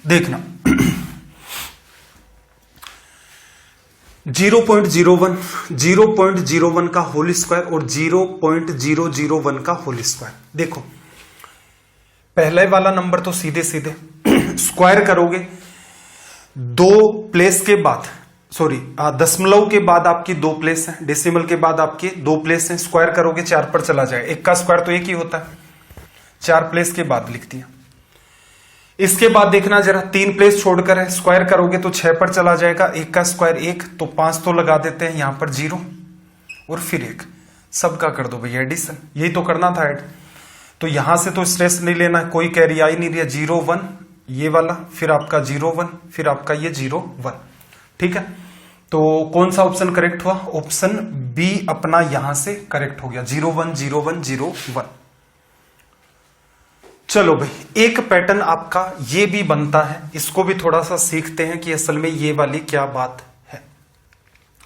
देखना 0.01 0.01 का होल स्क्वायर और 0.001 का होल स्क्वायर। देखो पहले वाला नंबर तो सीधे सीधे स्क्वायर करोगे, 2 प्लेस के बाद, सॉरी दशमलव के बाद आपकी 2 प्लेस है, डेसिमल के बाद आपके 2 प्लेस है, स्क्वायर करोगे 4 पर चला जाए। 1 का स्क्वायर तो 1 ही होता है, 4 प्लेस के बाद लिख दिया। इसके बाद देखना जरा, 3 प्लेस छोड़कर है, स्क्वायर करोगे तो 6 पर चला जाएगा। 1 का स्क्वायर 1, तो 5 तो लगा देते हैं, यहां पर 0 और फिर 1, सबका कर दो भैया एडिशन, यही तो करना था ऐड। तो यहां से तो स्ट्रेस नहीं लेना, कोई कैरी आ ही नहीं रहा। 0 1 ये वाला, फिर आपका 0 1, फिर आपका ये 0 1। ठीक है, तो कौन सा ऑप्शन करेक्ट हुआ, ऑप्शन बी अपना यहां से करेक्ट हो गया, 0 1 0 1 0 1। चलो भाई, एक पैटर्न आपका ये भी बनता है, इसको भी थोड़ा सा सीखते हैं कि असल में ये वाली क्या बात है।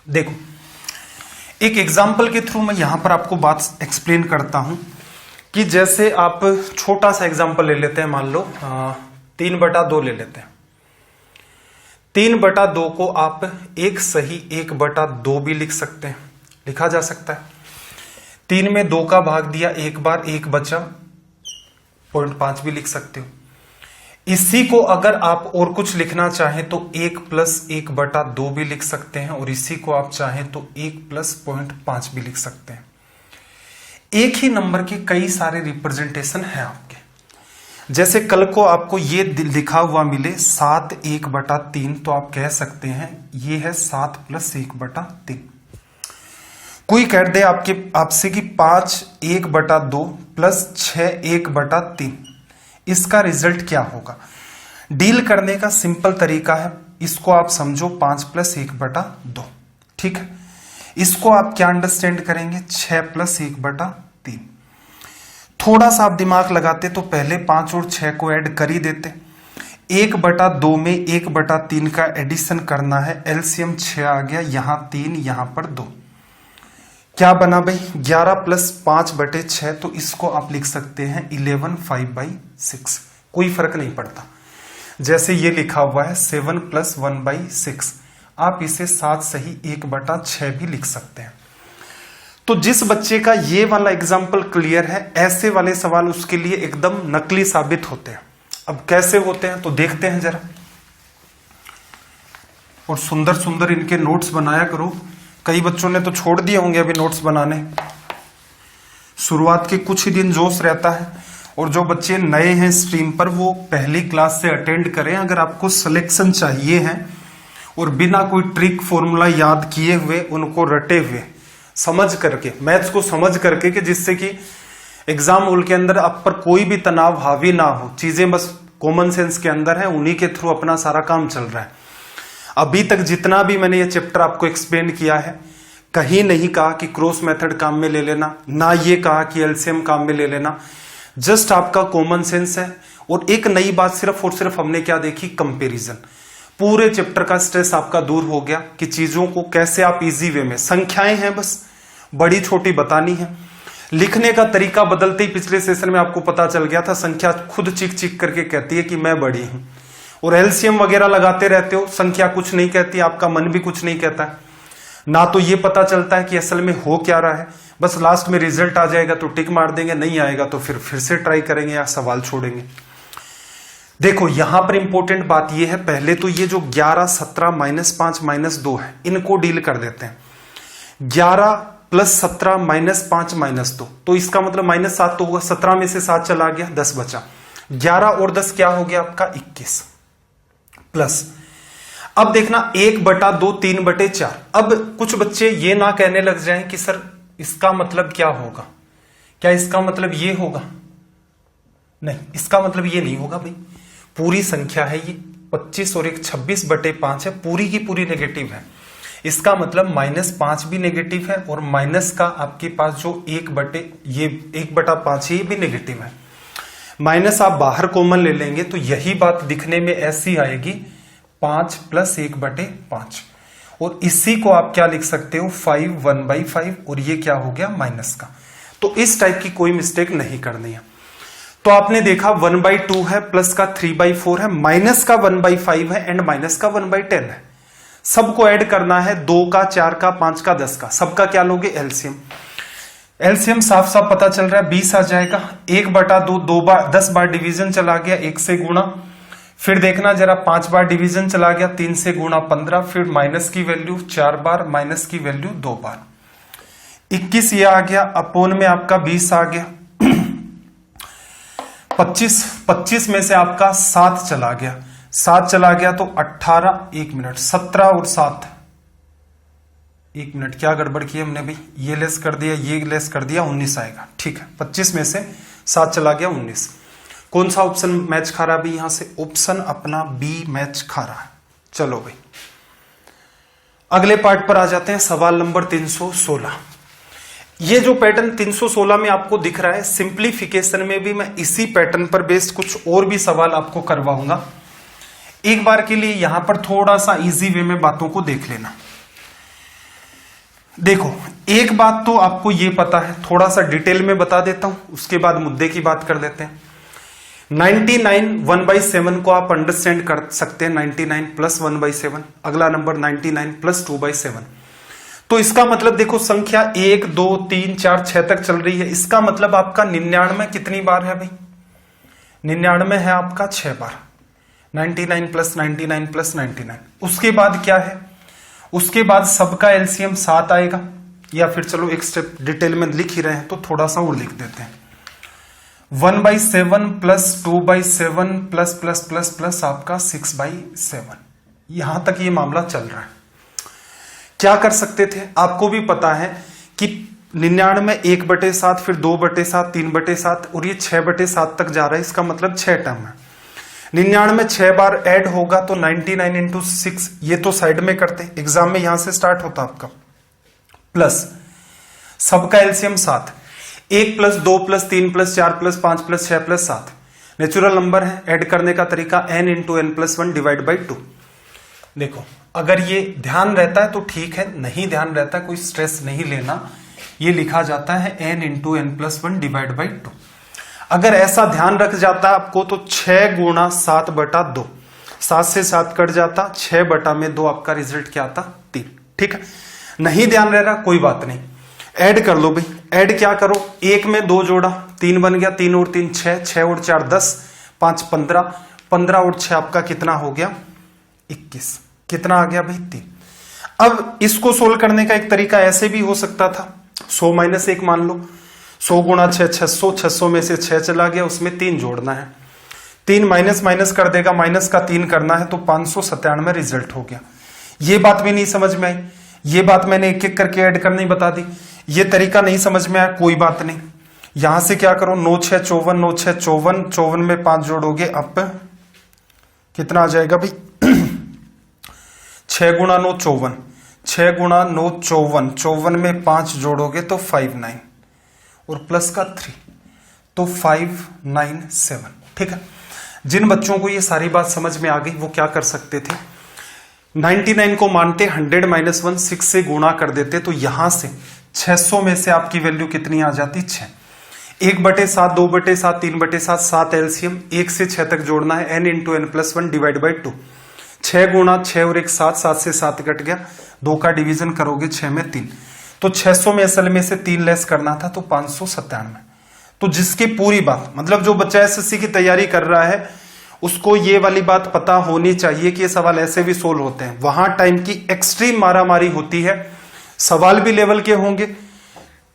देखो एक एग्जाम्पल के थ्रू मैं यहां पर आपको बात एक्सप्लेन करता हूं कि जैसे आप छोटा सा एग्जाम्पल ले लेते हैं, मान लो 3/2 ले लेते हैं। 3/2 को आप 1 सही 1/2 भी लिख सकते हैं, लिखा जा सकता है। 3 में 2 का भाग दिया एक बार, 1 बचा, 0.5 भी लिख सकते हो। इसी को अगर आप और कुछ लिखना चाहें तो 1 + 1/2 भी लिख सकते हैं, और इसी को आप चाहें तो 1 + 0.5 भी लिख सकते हैं। एक ही नंबर के कई सारे रिप्रेजेंटेशन हैं आपके। जैसे कल को आपको ये लिखा हुआ मिले 7 1/3, तो आप कह सकते हैं ये है 7 + 1/3। कोई कह दे आपसे कि 5 1/2 + 6 1/3, इसका रिजल्ट क्या होगा। डील करने का सिंपल तरीका है, इसको आप समझो 5 + 1/2। ठीक है, इसको आप क्या अंडरस्टैंड करेंगे, 6 + 1/3। थोड़ा सा आप दिमाग लगाते तो पहले 5 और 6 को ऐड कर ही देते। 1/2 में 1/3 का एडिशन करना है, एलसीएम 6 आ गया, यहां 3 यहां पर 2, क्या बना भाई 11 + 5/6, तो इसको आप लिख सकते हैं 11 5/6। कोई फर्क नहीं पड़ता, जैसे ये लिखा हुआ है 7 + 1/6, आप इसे 7 सही 1/6 भी लिख सकते हैं। तो जिस बच्चे का ये वाला एग्जाम्पल क्लियर है, ऐसे वाले सवाल उसके लिए एकदम नकली साबित होते हैं। अब कैसे होते हैं तो देखते हैं जरा। और सुंदर सुंदर इनके नोट्स बनाया करो। कई बच्चों ने तो छोड़ दिए होंगे अभी नोट्स बनाने, शुरुआत के कुछ ही दिन जोश रहता है। और जो बच्चे नए हैं स्ट्रीम पर वो पहली क्लास से अटेंड करें। अगर आपको सिलेक्शन चाहिए है और बिना कोई ट्रिक फॉर्मूला याद किए हुए, उनको रटे हुए समझ करके, मैथ्स को समझ करके, कि जिससे कि एग्जाम हॉल के अंदर आप पर कोई भी तनाव हावी ना हो, चीजें बस कॉमन सेंस के अंदर है, उन्हीं के थ्रू अपना सारा काम चल रहा है। अभी तक जितना भी मैंने ये चैप्टर आपको एक्सप्लेन किया है, कहीं नहीं कहा कि क्रॉस मेथड काम में ले लेना, ना ये कहा कि एलसीएम काम में ले लेना। जस्ट आपका कॉमन सेंस है। और एक नई बात सिर्फ और सिर्फ हमने क्या देखी, कंपैरिजन। पूरे चैप्टर का स्ट्रेस आपका दूर हो गया कि चीजों को कैसे आप इजी वे में, संख्याएं हैं बस बड़ी छोटी बतानी है। लिखने का तरीका बदलते ही पिछले सेशन में आपको पता चल गया था, संख्या खुद चीख चीख करके कहती है कि मैं बड़ी हूं। और एलसीएम वगैरह लगाते रहते हो, संख्या कुछ नहीं कहती, आपका मन भी कुछ नहीं कहता है। ना तो ये पता चलता है कि असल में हो क्या रहा है, बस लास्ट में रिजल्ट आ जाएगा तो टिक मार देंगे, नहीं आएगा तो फिर से ट्राई करेंगे या सवाल छोड़ेंगे। देखो यहां पर इंपॉर्टेंट बात यह है, पहले तो ये जो 11, 17, -5, -2 है, इनको डील कर देते हैं। 11 + 17 -5 -2, तो इसका मतलब -7 तो होगा, 17 में से 7 चला गया, 10 बचा। 11 और 10 क्या हो गया आपका 21 प्लस। अब देखना 1/2 3/4। अब कुछ बच्चे ये ना कहने लग जाएं कि सर इसका मतलब क्या होगा, क्या इसका मतलब ये होगा? नहीं, इसका मतलब ये नहीं होगा भाई। पूरी संख्या है ये, 25 और 1 26/5 है, पूरी की पूरी नेगेटिव है। इसका मतलब -5 भी नेगेटिव है और माइनस का आपके पास जो 1/5 है ये भी नेगेटिव है। माइनस आप बाहर कॉमन ले लेंगे तो यही बात दिखने में ऐसी आएगी, 5 + 1/5। और इसी को आप क्या लिख सकते हो, 5 1/5, और ये क्या हो गया माइनस का। तो इस टाइप की कोई मिस्टेक नहीं करनी है। तो आपने देखा 1/2 है, प्लस का 3/4 है, माइनस का 1/5 है एंड माइनस का 1/10 है। सबको ऐड करना है, 2 का, 4 का, 5 का, 10 का, सबका क्या लोगे एलसीएम। एलसीएम साफ साफ पता चल रहा है 20 आ जाएगा। 1/2 2 बार 10 बार डिवीजन चला गया, 1 से गुणा, फिर देखना जरा 5 बार डिवीजन चला गया, 3 से गुणा 15, फिर माइनस की वैल्यू 4 बार, माइनस की वैल्यू 2 बार, 21 ये आ गया, अपोन में आपका 20 आ गया। 25 में से आपका 7 चला गया, 7 चला गया तो 18, 1 मिनट, 17 और 7, 1 मिनट, क्या गड़बड़ की हमने भाई, ये लेस कर दिया, ये लेस कर दिया, 19 आएगा। ठीक है, 25 में से 7 चला गया, 19। कौन सा ऑप्शन मैच खा रहा है भाई, यहां से ऑप्शन अपना बी मैच खा रहा है। चलो भाई अगले पार्ट पर आ जाते हैं, सवाल नंबर 316। ये जो पैटर्न 316 में आपको दिख रहा है, सिंप्लीफिकेशन में भी मैं इसी पैटर्न पर बेस्ड कुछ और भी सवाल आपको करवाऊंगा। एक बार के लिए यहां पर थोड़ा सा इजी वे में बातों को देख लेना। देखो एक बात तो आपको ये पता है, थोड़ा सा डिटेल में बता देता हूं, उसके बाद मुद्दे की बात कर लेते हैं। 99 1/7 को आप अंडरस्टैंड कर सकते हैं, 99 + 1/7। अगला नंबर 99 + 2/7। तो इसका मतलब देखो संख्या 1 2 3 4 6 तक चल रही है, इसका मतलब आपका 99 कितनी बार है भाई, 99 है आपका 6 बार। 99 + 99 + 99। उसके बाद क्या है, उसके बाद सबका एलसीएम 7 आएगा, या फिर चलो एक स्टेप डिटेल में लिख ही रहे हैं तो थोड़ा सा और लिख देते हैं। 1/7 + 2/7 प्लस आपका 6/7। यहां तक ये मामला चल रहा है। क्या कर सकते थे, आपको भी पता है कि 99 1/7, फिर 2/7, 3/7 और ये 6/7 तक जा रहा है, इसका मतलब 6 टर्म है। 99 6 बार ऐड होगा तो 99 × 6, ये तो साइड में करते, एग्जाम में यहां से स्टार्ट होता आपका, प्लस सबका एलसीएम 7, 1 + 2 + 3 + 4 + 5 + 6 + 7 नेचुरल नंबर है। ऐड करने का तरीका n × n + 1 / 2। देखो अगर ये ध्यान रहता है तो ठीक है, नहीं ध्यान रहता है कोई स्ट्रेस नहीं लेना, ये लिखा जाता है n × n + 1 / 2। अगर ऐसा ध्यान रख जाता आपको तो 6 × 7/2, 7 से 7 कट जाता, 6/2 आपका रिजल्ट क्या आता 3। ठीक है, नहीं ध्यान रह रहा कोई बात नहीं, ऐड कर लो भाई। ऐड क्या करो, 1 में 2 जोड़ा, 3 बन गया, 3 और 3 6, 6 और 4 10, 5 15, 15 और 6 आपका कितना हो गया 21। कितना आ गया भाई 3। अब इसको सोल्व करने का एक तरीका ऐसे भी हो सकता था, 100 - 1 मान लो, 100 × 6 600, 600 में से 6 चला गया, उसमें 3 जोड़ना है, 3 माइनस माइनस कर देगा, माइनस का 3 करना है, तो 597 रिजल्ट हो गया। ये बात भी नहीं समझ में आई, ये बात मैंने एक एक करके ऐड करनी बता दी, ये तरीका नहीं समझ में आया, कोई बात नहीं। यहां से क्या करो, 9 6 54, 9 6 54, 54 में 5 जोड़ोगे, अब कितना आ जाएगा भाई 6 × 9 54, 6 × 9 54, 54 में 5 जोड़ोगे तो 59 और प्लस का 3 तो 597। ठीक है, जिन बच्चों को ये सारी बात समझ में आ गई वो क्या कर सकते थे, 99 को मानते 100 - 1 6 से गुणा कर देते, तो यहां से 600 में से आपकी वैल्यू कितनी आ जाती 6, 1/7, 2/7, 3/7, 7 एलसीएम, 1 से 6 तक जोड़ना है, n × n+1 / 2, 6 × 6 और 1 7, 7 से 7 कट गया, 2 का डिवीजन करोगे 6 में 3, तो 600 में असल में से 3 लेस करना था, तो 597। तो जिसकी पूरी बात, मतलब जो बच्चा एसएससी की तैयारी कर रहा है उसको ये वाली बात पता होनी चाहिए कि ये सवाल ऐसे भी सोल्व होते हैं। वहां टाइम की एक्सट्रीम मारामारी होती है, सवाल भी लेवल के होंगे,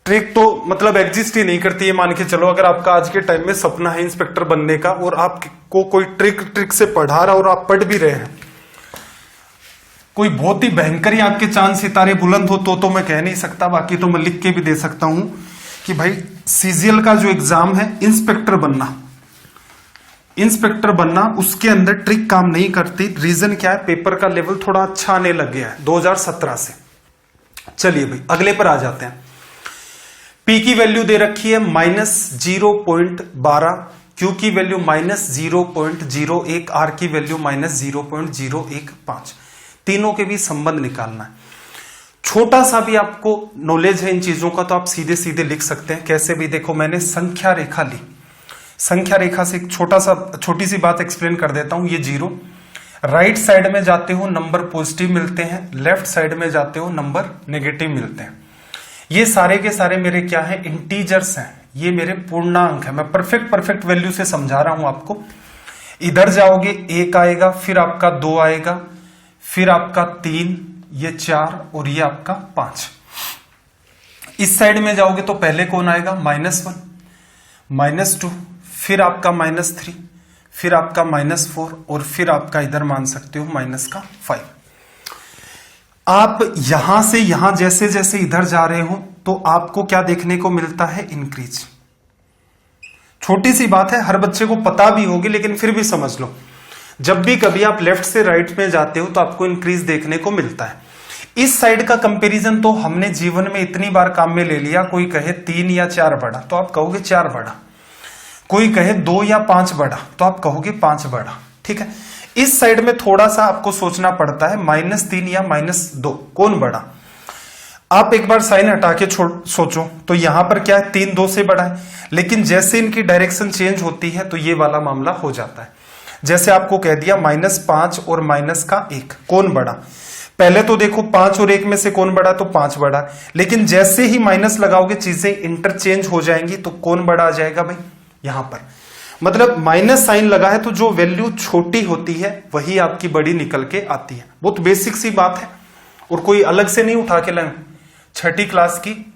ट्रिक तो मतलब एग्जिस्ट ही नहीं करती है। मान के चलो अगर आपका आज के टाइम में सपना है इंस्पेक्टर बनने का और आपको कोई ट्रिक से पढ़ा रहा और आप पढ़ भी रहे हैं, कोई बहुत ही भयंकर ही आपके चांद सितारे बुलंद हो तो मैं कह नहीं सकता, बाकी तो मैं लिख के भी दे सकता हूं कि भाई सीजीएल का जो एग्जाम है इंस्पेक्टर बनना, उसके अंदर ट्रिक काम नहीं करती। रीजन क्या है, पेपर का लेवल थोड़ा अच्छा आने लग गया है 2017 से। चलिए भाई अगले पर आ जाते हैं। पी की वैल्यू दे रखी है -0.12, क्यू की वैल्यू -0.01, आर की वैल्यू -0.015, तीनों के बीच संबंध निकालना है। छोटा सा भी आपको नॉलेज है इन चीजों का तो आप सीधे सीधे लिख सकते हैं, कैसे भी। देखो मैंने संख्या रेखा ली, संख्या रेखा से एक छोटी सी बात एक्सप्लेन कर देता हूं। ये 0, राइट साइड में जाते हो नंबर पॉजिटिव मिलते हैं, लेफ्ट साइड में जाते हो नंबर नेगेटिव मिलते हैं। ये सारे के सारे मेरे क्या हैं, इंटीजर्स हैं, ये मेरे पूर्णांक है। मैं परफेक्ट वैल्यू से समझा रहा हूं आपको। इधर जाओगे 1 आएगा, फिर आपका 2 आएगा, फिर आपका 3, ये 4 और ये आपका 5। इस साइड में जाओगे तो पहले कौन आएगा, -1, -2, फिर आपका -3, फिर आपका -4 और फिर आपका इधर मान सकते हो -5। आप यहां से यहां जैसे जैसे इधर जा रहे हो तो आपको क्या देखने को मिलता है, इंक्रीज। छोटी सी बात है, हर बच्चे को पता भी होगी, लेकिन फिर भी समझ लो। जब भी कभी आप लेफ्ट से राइट में जाते हो तो आपको इंक्रीज देखने को मिलता है। इस साइड का कंपैरिजन तो हमने जीवन में इतनी बार काम में ले लिया, कोई कहे 3 या 4 बड़ा तो आप कहोगे 4 बड़ा, कोई कहे 2 या 5 बड़ा तो आप कहोगे 5 बड़ा। ठीक है, इस साइड में थोड़ा सा आपको सोचना पड़ता है, -3 या -2 कौन बड़ा। आप एक बार साइन हटा के सोचो तो यहां पर क्या है, 3 2 से बड़ा है, लेकिन जैसे इनकी डायरेक्शन चेंज होती है तो ये वाला मामला हो जाता है। जैसे आपको कह दिया -5 और -1 कौन बड़ा। पहले तो देखो 5 और 1 में से कौन बड़ा, तो 5 बड़ा, लेकिन जैसे ही माइनस लगाओगे चीजें इंटरचेंज हो जाएंगी, तो कौन बड़ा आ जाएगा भाई, यहां पर। मतलब माइनस साइन लगा है तो जो वैल्यू छोटी होती है वही आपकी बड़ी निकल के आती है। बहुत बेसिक सी बात है और कोई अलग से नहीं उठा के लाए। 6ठी क्लास की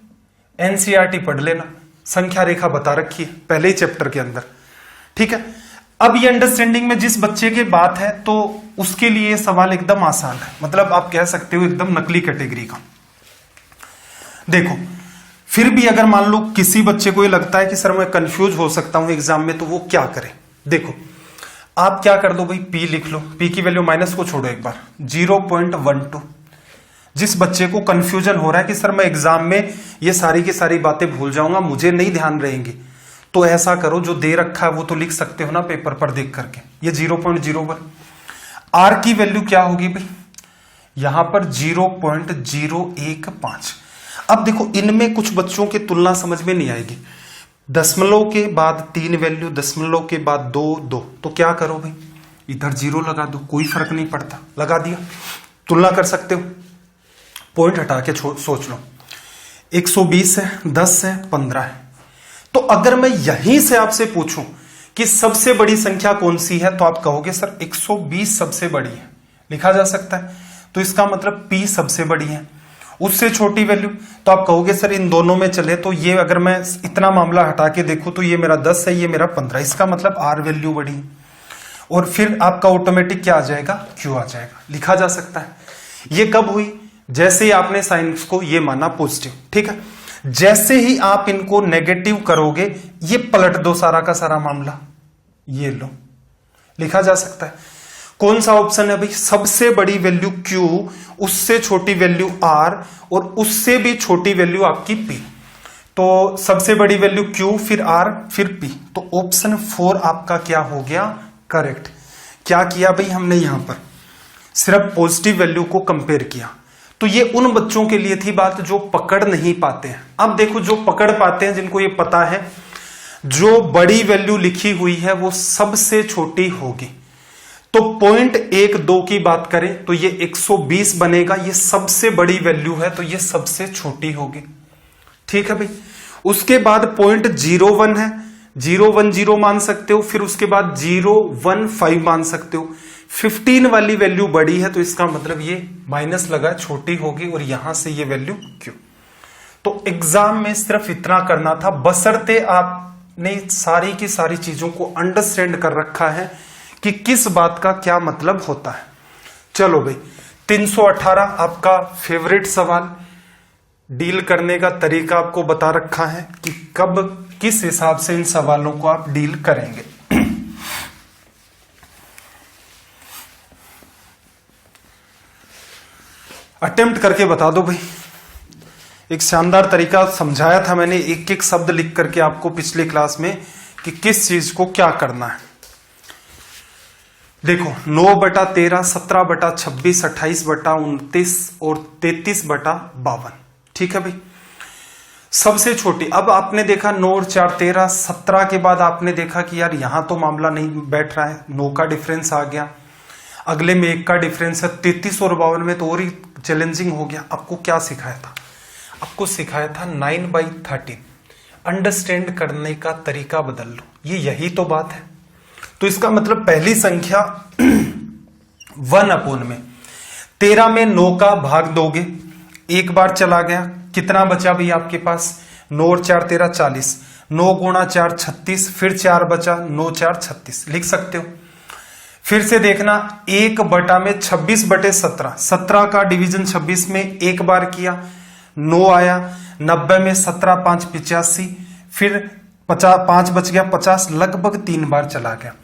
एनसीईआरटी पढ़ लेना, संख्या रेखा बता रखी है पहले ही चैप्टर के अंदर। ठीक है, अब ये अंडरस्टैंडिंग में जिस बच्चे की बात है तो उसके लिए सवाल एकदम आसान है, मतलब आप कह सकते हो एकदम नकली कैटेगरी का। देखो फिर भी अगर मान लो किसी बच्चे को ये लगता है कि सर मैं कंफ्यूज हो सकता हूं एग्जाम में, तो वो क्या करे। देखो आप क्या कर दो भाई, पी लिख लो, पी की वैल्यू माइनस को छोड़ो एक बार, 0.12। जिस बच्चे को कंफ्यूजन हो रहा है कि सर मैं एग्जाम में ये सारी की सारी बातें भूल जाऊंगा, मुझे नहीं ध्यान रहेंगी, तो ऐसा करो जो दे रखा है वो तो लिख सकते हो ना पेपर पर देख करके, ये 0.01। आर की वैल्यू क्या होगी भाई, यहां पर 0.015। अब देखो इनमें कुछ बच्चों की तुलना समझ में नहीं आएगी, दशमलव के बाद 3 वैल्यू, दशमलव के बाद 2, तो क्या करो भाई, इधर 0 लगा दो, कोई फर्क नहीं पड़ता, लगा दिया, तुलना कर सकते हो। पॉइंट हटा के सोच लो, 120 है, 10 है, 15 है। तो अगर मैं यहीं से आपसे पूछूं कि सबसे बड़ी संख्या कौन सी है, तो आप कहोगे सर 120 सबसे बड़ी है, लिखा जा सकता है। तो इसका मतलब p सबसे बड़ी है, उससे छोटी वैल्यू। तो आप कहोगे सर इन दोनों में चले तो ये अगर मैं इतना मामला हटा के देखूं तो ये मेरा 10 है, ये मेरा 15, इसका मतलब r वैल्यू बड़ी, और फिर आपका ऑटोमेटिक क्या आ जाएगा, q आ जाएगा, लिखा जा सकता है। ये कब हुई, जैसे ही आपने साइंस को ये माना पॉजिटिव, ठीक है। जैसे ही आप इनको नेगेटिव करोगे ये पलट दो सारा का सारा मामला, ये लो, लिखा जा सकता है। कौन सा ऑप्शन है भाई, सबसे बड़ी वैल्यू q, उससे छोटी वैल्यू r, और उससे भी छोटी वैल्यू आपकी p। तो सबसे बड़ी वैल्यू q, फिर r, फिर p। तो ऑप्शन 4 आपका क्या हो गया, करेक्ट। क्या किया भाई हमने यहां पर, सिर्फ पॉजिटिव वैल्यू को कंपेयर किया। तो ये उन बच्चों के लिए थी बात जो पकड़ नहीं पाते हैं। अब देखो जो पकड़ पाते हैं, जिनको ये पता है जो बड़ी वैल्यू लिखी हुई है वो सबसे छोटी होगी। तो 0.12 की बात करें तो ये 120 बनेगा, ये सबसे बड़ी वैल्यू है तो ये सबसे छोटी होगी, ठीक है भाई। उसके बाद 0.01 है, 010 मान सकते हो, फिर उसके बाद 015 मान सकते हो। 15 वाली वैल्यू बड़ी है तो इसका मतलब ये माइनस लगा छोटी होगी, और यहां से ये वैल्यू क्यों। तो एग्जाम में सिर्फ इतना करना था, बशर्ते आपने सारी की सारी चीजों को अंडरस्टैंड कर रखा है कि किस बात का क्या मतलब होता है। चलो भाई 318 आपका फेवरेट सवाल, डील करने का तरीका आपको बता रखा है कि कब किस हिसाब से इन सवालों को आप डील करेंगे। अटेम्प्ट करके बता दो भाई। एक शानदार तरीका समझाया था मैंने, एक एक शब्द लिख करके आपको पिछले क्लास में कि किस चीज को क्या करना है। देखो 9/13, 17/26, 28/29 और 33/52, ठीक है भाई। सबसे छोटी, अब आपने देखा 9 और 4 13, 17 के बाद आपने देखा कि यार यहां तो मामला नहीं बैठ रहा है, 9 का डिफरेंस आ गया, अगले में 1 का डिफरेंस है, 33 और 52 में तो और ही चैलेंजिंग हो गया। आपको क्या सिखाया था, आपको सिखाया था 9/13, अंडरस्टैंड करने का तरीका बदल लो, ये यही तो बात है। तो इसका मतलब पहली संख्या 1 में 13 में 9 का भाग दोगे, एक बार चला गया, कितना बचा भी आपके पास, 9 और 4 13 40, 9 गुणा 4 36, फिर 4 बचा, 9 4 36 लिख सकते हो। फिर से देखना 1/26/17, 17 का डिवीजन 26 में एक बार किया, 9 आया, 90 में 17 5 85, फिर 5 बच गया 50, लगभग 3 बार चला गया।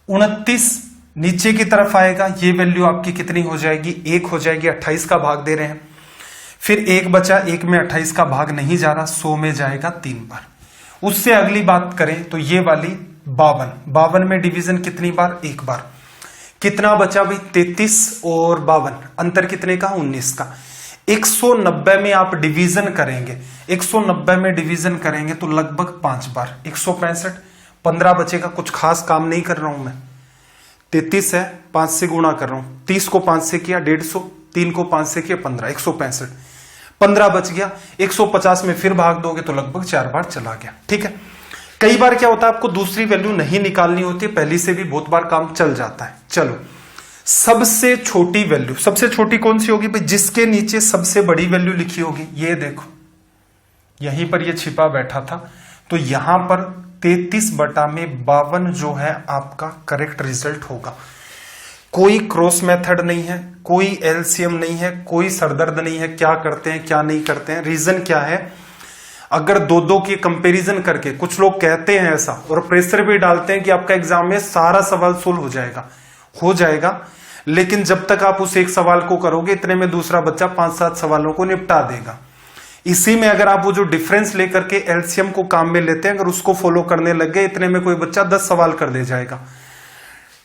29 नीचे की तरफ आएगा, ये वैल्यू आपकी कितनी हो जाएगी, 1 हो जाएगी, 28 का भाग दे रहे हैं। फिर 1 बचा, 1 में 28 का भाग नहीं जा रहा, 100 में जाएगा 3 बार। उससे अगली बात करें तो ये वाली 52 में डिवीजन कितनी बार, 1 बार। कितना बचा भाई, 33 और 52, अंतर कितने का, 19 का। 190 में आप डिवीजन करेंगे, 190 में डिवीजन करेंगे तो लगभग 5 बार, 165, 15 बचेगा, कुछ खास काम नहीं कर रहा हूं मैं। 33 है, 5 से गुणा कर रहा हूं, 30 को 5 से किया 150, 3 को 5 से किया 15, 165, 15 बच गया। 150 में फिर भाग दोगे तो लगभग 4 बार चला गया, ठीक है। कई बार क्या होता है, आपको दूसरी वैल्यू नहीं निकालनी होती, पहली से भी बहुत बार काम चल जाता है। चलो सबसे छोटी वैल्यू, सबसे छोटी कौन सी होगी भाई, जिसके नीचे सबसे बड़ी वैल्यू लिखी होगी, ये देखो यहीं पर ये छिपा बैठा था। तो यहां पर 33/52 जो है आपका करेक्ट रिजल्ट होगा। कोई क्रॉस मेथड नहीं है, कोई एलसीएम नहीं है, कोई सरदर्द नहीं है, क्या करते हैं क्या नहीं करते हैं। रीजन क्या है, अगर दो की कंपैरिजन करके, कुछ लोग कहते हैं ऐसा और प्रेशर भी डालते हैं कि आपका एग्जाम में सारा सवाल सोल्व हो जाएगा, लेकिन जब तक आप उस एक सवाल को करोगे इतने में दूसरा बच्चा 5-7 सवालों को निपटा देगा। इसी में अगर आप वो जो डिफरेंस लेकर के एलसीएम को काम में लेते हैं, अगर उसको फॉलो करने लग गए, इतने में कोई बच्चा 10 सवाल कर दे जाएगा।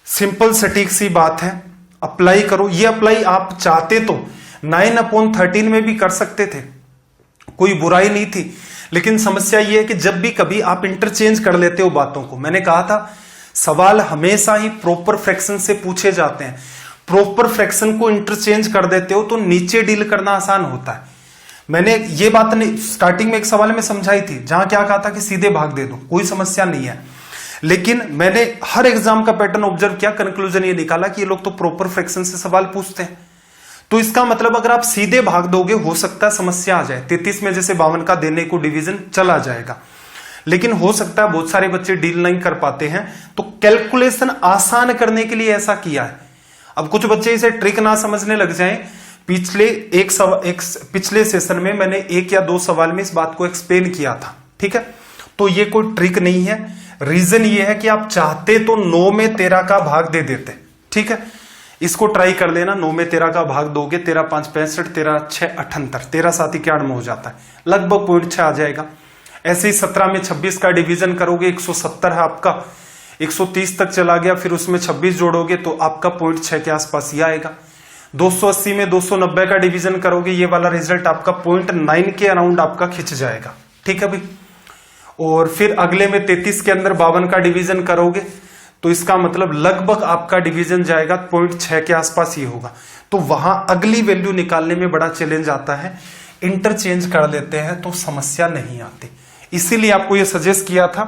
सिंपल सटीक सी बात है, अप्लाई करो। ये अप्लाई आप चाहते तो 9/13 में भी कर सकते थे, कोई बुराई नहीं थी, लेकिन समस्या ये है कि जब भी कभी आप इंटरचेंज कर लेते हो बातों को, मैंने कहा था सवाल हमेशा ही प्रॉपर फ्रैक्शन से पूछे जाते हैं, प्रॉपर फ्रैक्शन को इंटरचेंज कर देते हो तो नीचे डील करना आसान होता है। मैंने ये बात नहीं स्टार्टिंग में एक सवाल में समझाई थी, जहां क्या कहा था कि सीधे भाग दे दो, कोई समस्या नहीं है। लेकिन मैंने हर एग्जाम का पैटर्न ऑब्जर्व किया, कंक्लूजन ये निकाला कि ये लोग तो प्रॉपर फ्रैक्शन से सवाल पूछते हैं। तो इसका मतलब अगर आप सीधे भाग दोगे हो सकता है समस्या आ जाए। 33 में जैसे 52 का देने को डिवीजन चला जाएगा, लेकिन हो सकता है बहुत सारे बच्चे डील नहीं कर पाते हैं, तो कैलकुलेशन आसान करने के लिए ऐसा किया है। अब कुछ बच्चे इसे ट्रिक ना समझने लग जाएं। पिछले सेशन में मैंने 1 या 2 सवाल में इस बात को एक्सप्लेन किया था, ठीक है। तो ये कोई ट्रिक नहीं है। रीजन ये है कि आप चाहते तो 9 में 13 का भाग दे देते, ठीक है। इसको ट्राई कर लेना, 9 में 13 का भाग दोगे, 13 5 65, 13 6 78, 13 7 91 हो जाता है, लगभग 0.6 आ जाएगा। ऐसे ही 17 में 26 का डिवीजन करोगे, 170 है आपका, 130 तक चला गया, फिर उसमें 26 जोड़ोगे तो आपका 0.6 के आसपास ही आएगा। 280 में 290 का डिवीजन करोगे, ये वाला रिजल्ट आपका 0.9 के अराउंड आपका खिंच जाएगा, ठीक है भाई। और फिर अगले में 33 के अंदर 52 का डिवीजन करोगे तो इसका मतलब लगभग आपका डिवीजन जाएगा 0.6 के आसपास ही होगा। तो वहां अगली वैल्यू निकालने में बड़ा चैलेंज आता है, इंटरचेंज कर लेते हैं तो समस्या नहीं आती। इसीलिए आपको यह सजेस्ट किया था।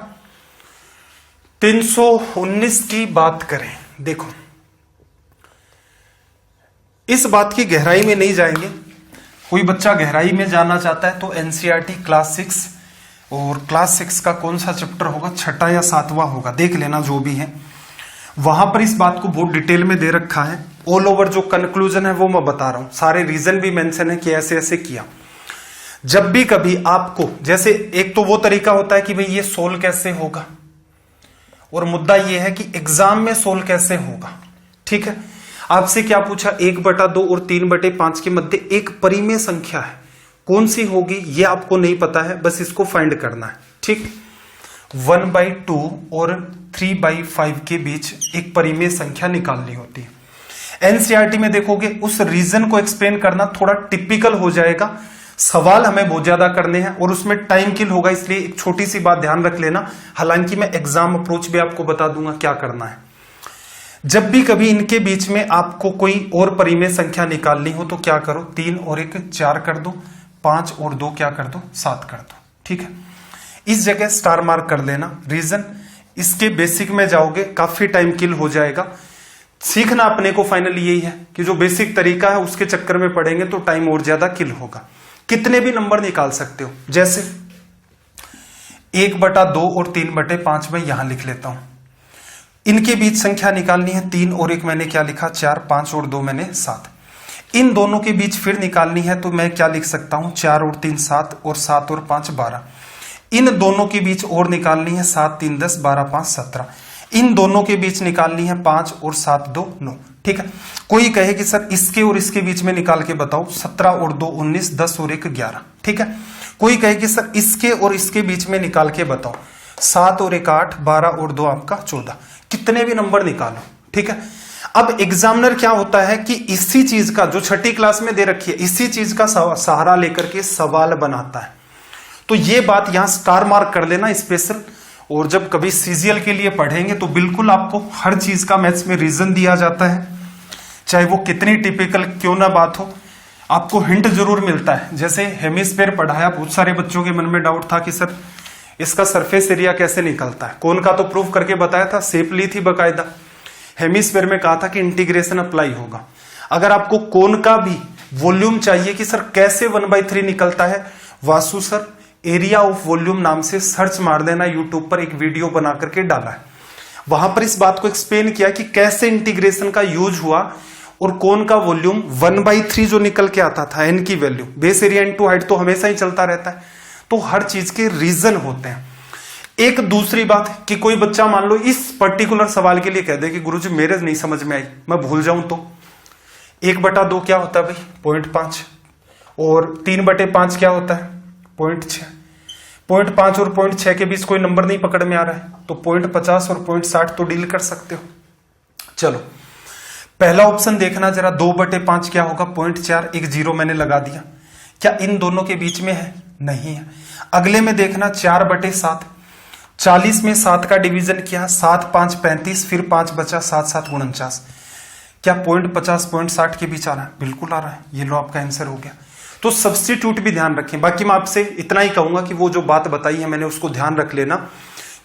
319 की बात करें, देखो इस बात की गहराई में नहीं जाएंगे। कोई बच्चा गहराई में जाना चाहता है तो एनसीईआरटी क्लास 6, और क्लास 6 का कौन सा चैप्टर होगा, 6वां या 7वां होगा, देख लेना जो भी है। वहां पर इस बात को बहुत डिटेल में दे रखा है। ऑल ओवर जो कंक्लूजन है वो मैं बता रहा हूं, सारे रीजन भी मेंशन है कि ऐसे ऐसे किया। जब भी कभी आपको, जैसे एक तो वो तरीका होता है कि भाई ये सोल्व कैसे होगा, और मुद्दा ये है कि एग्जाम में सोल्व कैसे होगा, ठीक है। आपसे क्या पूछा, 1/2 और 3/5 के मध्य एक परिमेय संख्या है, कौन सी होगी ये आपको नहीं पता है, बस इसको फाइंड करना है, ठीक। 1/2 और 3/5 के बीच एक परिमेय संख्या निकालनी होती है। एनसीईआरटी में देखोगे उस रीजन को एक्सप्लेन करना थोड़ा टिपिकल हो जाएगा, सवाल हमें बहुत ज्यादा करने हैं और उसमें टाइम किल होगा, इसलिए एक छोटी सी बात ध्यान रख लेना। हालांकि मैं एग्जाम अप्रोच भी आपको बता दूंगा क्या करना है। जब भी कभी इनके बीच में आपको कोई और परिमेय संख्या निकालनी हो तो क्या करो, 3 और 1 4 कर दो, 5 और 2 क्या कर दो, 7 कर दो, ठीक है। इस जगह स्टार मार्क कर लेना। रीजन, इसके बेसिक में जाओगे काफी टाइम किल हो जाएगा। सीखना अपने को फाइनली यही है कि जो बेसिक तरीका है उसके चक्कर में पड़ेंगे तो टाइम और ज्यादा किल होगा। कितने भी नंबर निकाल सकते हो, जैसे 1/2 और 3/5 में यहां लिख लेता हूं। इनके बीच संख्या निकालनी है, 3 और 1 मैंने क्या लिखा 4, 5 और 2 मैंने 7। इन दोनों के बीच फिर निकालनी है तो मैं क्या लिख सकता हूं, 4 और 3 7, और 7 और 5 12। इन दोनों के बीच और निकालनी है 7 3 10, 12 5 17। इन दोनों के बीच निकालनी है 5 और 7 2 9, ठीक है। कोई कहे कि सर इसके और इसके बीच में निकाल के बताओ, 17 और 2 19, 10 और 1 11, ठीक है। कोई कहे कि सर इसके और इसके बीच में निकाल के बताओ, 7 और 1 8, 12 और 2 आपका 14। कितने भी नंबर निकालो, ठीक है। अब एग्जामिनर क्या होता है कि इसी चीज का जो 6ठी क्लास में दे रखी है, इसी चीज का सहारा लेकर के सवाल बनाता है। तो ये बात यहां स्टार मार्क कर लेना स्पेशल। और जब कभी सीजीएल के लिए पढ़ेंगे तो बिल्कुल आपको हर चीज का मैथ्स में रीजन दिया जाता है, चाहे वो कितनी टिपिकल क्यों ना बात हो, आपको हिंट जरूर मिलता है। जैसे हेमिस्फीयर पढ़ाया, बहुत सारे बच्चों के मन में डाउट था कि सर इसका सरफेस एरिया कैसे निकलता है। कोन का तो प्रूफ करके बताया था, शेप ली थी बकायदा। हेमिस्फीयर में कहा था कि इंटीग्रेशन अप्लाई होगा। अगर आपको कोन का भी वॉल्यूम चाहिए कि सर कैसे 1/3 निकलता है, Vasu sir area of volume नाम से सर्च मार देना, यूट्यूब पर एक वीडियो बना करके डाला है। वहां पर इस बात को एक्सप्लेन किया कि कैसे इंटीग्रेशन का यूज हुआ और कोन का वॉल्यूम 1/3 जो निकल के आता था, एन की value, base area into height तो हमेशा ही चलता रहता है। तो हर चीज के रीजन होते हैं। एक दूसरी बात कि कोई बच्चा मान लो इस पर्टिकुलर सवाल के लिए कह दे कि गुरुजी मेरे नहीं समझ में आई, मैं भूल जाऊं तो 1/2 क्या होता है भाई 0.5, और 3/5 क्या होता है 0.6। 0.5 और 0.6 के बीच कोई नंबर नहीं पकड़ में आ रहा है तो 0.50 और 0.60 तो डील कर सकते हो। चलो पहला ऑप्शन देखना जरा, 2/5 क्या होगा 0.4, एक 0 मैंने लगा दिया। क्या इन दोनों के बीच में है, नहीं है। अगले में देखना 4/7, 40 में 7 का डिवीजन किया, 7 5 35, फिर 5 बचा, 7 7 49। क्या 0.50 0.60 के बीच आ रहा है, बिल्कुल आ रहा है। ये लो आपका आंसर हो गया। तो सब्स्टिट्यूट भी ध्यान रखें। बाकी मैं आपसे इतना ही कहूंगा कि वो जो बात बताई है मैंने उसको ध्यान रख लेना,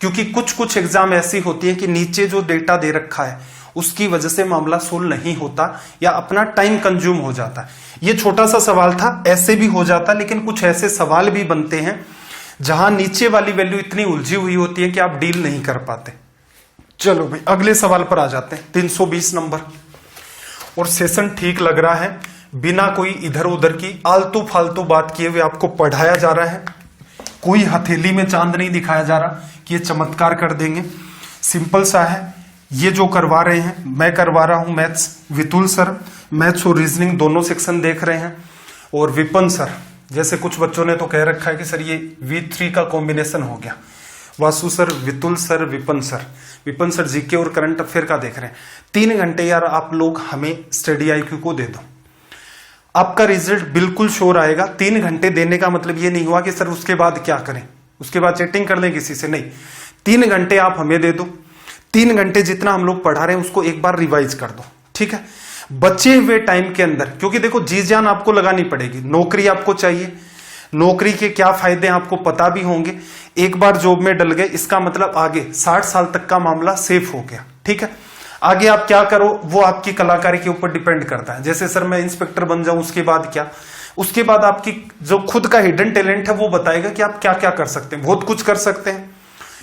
क्योंकि कुछ कुछ एग्जाम ऐसी होती है कि नीचे जो डेटा दे रखा है उसकी वजह से मामला सोल्व नहीं होता या अपना टाइम कंज्यूम हो जाता है। ये छोटा सा सवाल था, ऐसे भी हो जाता, लेकिन कुछ ऐसे सवाल भी बनते हैं जहां नीचे वाली वैल्यू इतनी उलझी हुई होती है कि आप डील नहीं कर पाते। चलो भाई अगले सवाल पर आ जाते हैं। 320 नंबर, और सेशन ठीक लग रहा है, बिना कोई इधर उधर की आलतू फालतू बात किए हुए आपको पढ़ाया जा रहा है। कोई हथेली में चांद नहीं दिखाया जा रहा कि ये चमत्कार कर देंगे। सिंपल सा है, ये जो करवा रहे हैं, मैं करवा रहा हूं मैथ्स, वितुल सर मैथ्स और रीजनिंग दोनों सेक्शन देख रहे हैं, और विपन सर, जैसे कुछ बच्चों ने तो कह रखा है कि सर ये V3 का कॉम्बिनेशन हो गया। Vasu sir, Vitul sir, weapon sir GK और करंट अफेयर का देख रहे हैं। 3 घंटे यार आप लोग हमें स्टडी IQ को दे दो, आपका रिजल्ट बिल्कुल श्योर आएगा। 3 घंटे देने का मतलब ये नहीं हुआ कि सर उसके बाद क्या करें, उसके बाद चैटिंग कर लें किसी से, नहीं। 3 घंटे आप हमें दे दो, 3 घंटे जितना हम लोग पढ़ा रहे हैं उसको एक बार रिवाइज कर दो, ठीक है। बचे हुए टाइम के अंदर, क्योंकि देखो जी जान आपको लगानी पड़ेगी, नौकरी आपको चाहिए, नौकरी के क्या फायदे आपको पता भी होंगे। एक बार जॉब में डल गए इसका मतलब आगे 60 साल तक का मामला सेफ हो गया, ठीक है। आगे आप क्या करो वो आपकी कलाकारी के ऊपर डिपेंड करता है। जैसे सर मैं इंस्पेक्टर बन जाऊं उसके बाद क्या, उसके बाद आपकी जो खुद का हिडन टैलेंट है वो बताएगा कि आप क्या क्या कर सकते हैं। बहुत कुछ कर सकते हैं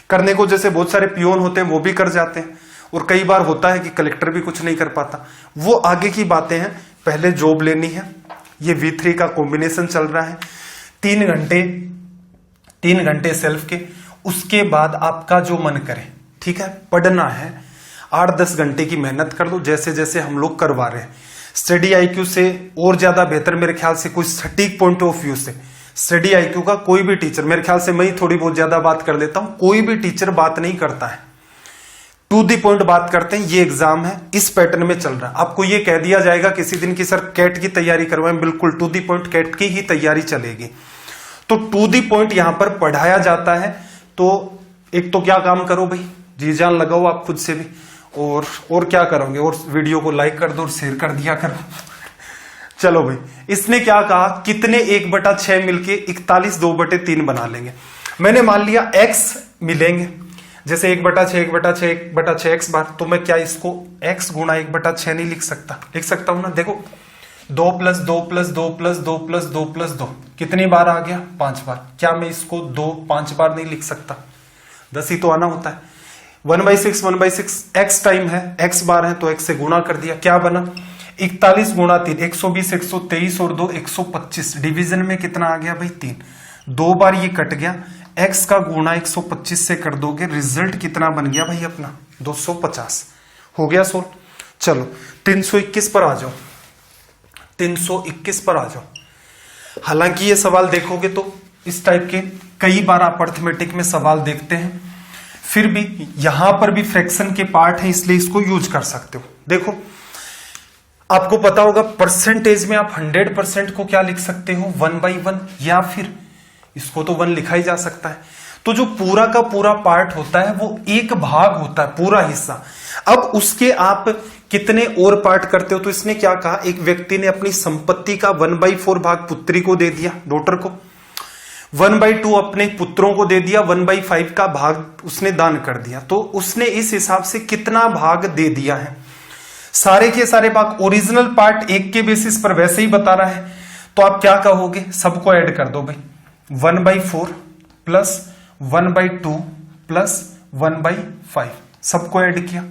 करने को, जैसे बहुत सारे पियोन होते हैं वो भी कर जाते हैं, और कई बार होता है कि कलेक्टर भी कुछ नहीं कर पाता, वो आगे की बातें हैं। पहले जॉब लेनी है, ये V3 का कॉम्बिनेशन चल रहा है। 3 घंटे सेल्फ के, उसके बाद आपका जो मन करे, ठीक है, पढ़ना है, 8-10 घंटे की मेहनत कर दो, जैसे जैसे हम लोग करवा रहे हैं। स्टडी IQ से और ज्यादा बेहतर मेरे ख्याल से कोई सटीक पॉइंट ऑफ व्यू से स्टडी IQ का कोई भी टीचर, मेरे ख्याल से मैं ही थोड़ी बहुत ज्यादा बात कर लेता हूं, कोई भी टीचर बात नहीं करता है, टू दी पॉइंट बात करते हैं। ये एग्जाम है इस पैटर्न में चल रहा है। आपको ये कह दिया जाएगा किसी दिन की सर कैट की तैयारी करवाएं, बिल्कुल टू दी पॉइंट कैट की ही तैयारी चलेगी। तो टू दी पॉइंट यहां पर पढ़ाया जाता है। तो एक तो क्या काम करो भाई, जी जान लगाओ आप खुद से भी, और क्या करोगे, और वीडियो को लाइक कर दो और शेयर कर दिया करो। चलो भाई, इसने क्या कहा, कितने 1/6 मिलके 41 2/3 बना लेंगे। मैंने मान लिया x मिलेंगे, जैसे 1/6 1/6 1/6 x बार, तो मैं क्या इसको x गुणा 1/6 नहीं लिख सकता, लिख सकता हूं ना। देखो 2 + 2 + 2 + 2 + 2 + 2 कितनी बार आ गया, 5 बार। क्या मैं इसको 5 बार नहीं लिख सकता, 10 ही तो आना होता है। 1/6 1/6 x टाइम है, x बार है तो x से गुणा कर दिया, क्या बना 41 गुणा 3 120 123 और 2 125। डिवीजन में कितना आ गया भाई 3, 2 बार ये कट गया। x का गुणा 125 से कर दोगे, रिजल्ट कितना बन गया भाई अपना 250। हो गया सोल्व। चलो 321 पर आ जाओ, 321 पर आ जाओ। हालांकि ये सवाल देखोगे तो इस टाइप के कई बार आप अर्थमेटिक में सवाल देखते हैं, फिर भी यहां पर भी फ्रैक्शन के पार्ट है इसलिए इसको यूज कर सकते हो। देखो आपको पता होगा परसेंटेज में आप 100% को क्या लिख सकते हो 1/1, या फिर इसको तो 1 लिखा ही जा सकता है। तो जो पूरा का पूरा पार्ट होता है वो एक भाग होता है, पूरा हिस्सा। अब उसके आप कितने और पार्ट करते हो, तो इसने क्या कहा, एक व्यक्ति ने अपनी संपत्ति का 1/4 भाग पुत्री को दे दिया, डॉटर को, 1/2 अपने पुत्रों को दे दिया, 1/5 का भाग उसने दान कर दिया। तो उसने इस हिसाब से कितना भाग दे दिया है, सारे के सारे भाग। ओरिजिनल पार्ट 1 के बेसिस पर वैसे ही बता रहा है, तो आप क्या कहोगे, सबको ऐड कर दो भाई, 1/4 + 1/2 + 1/5, सबको ऐड किया,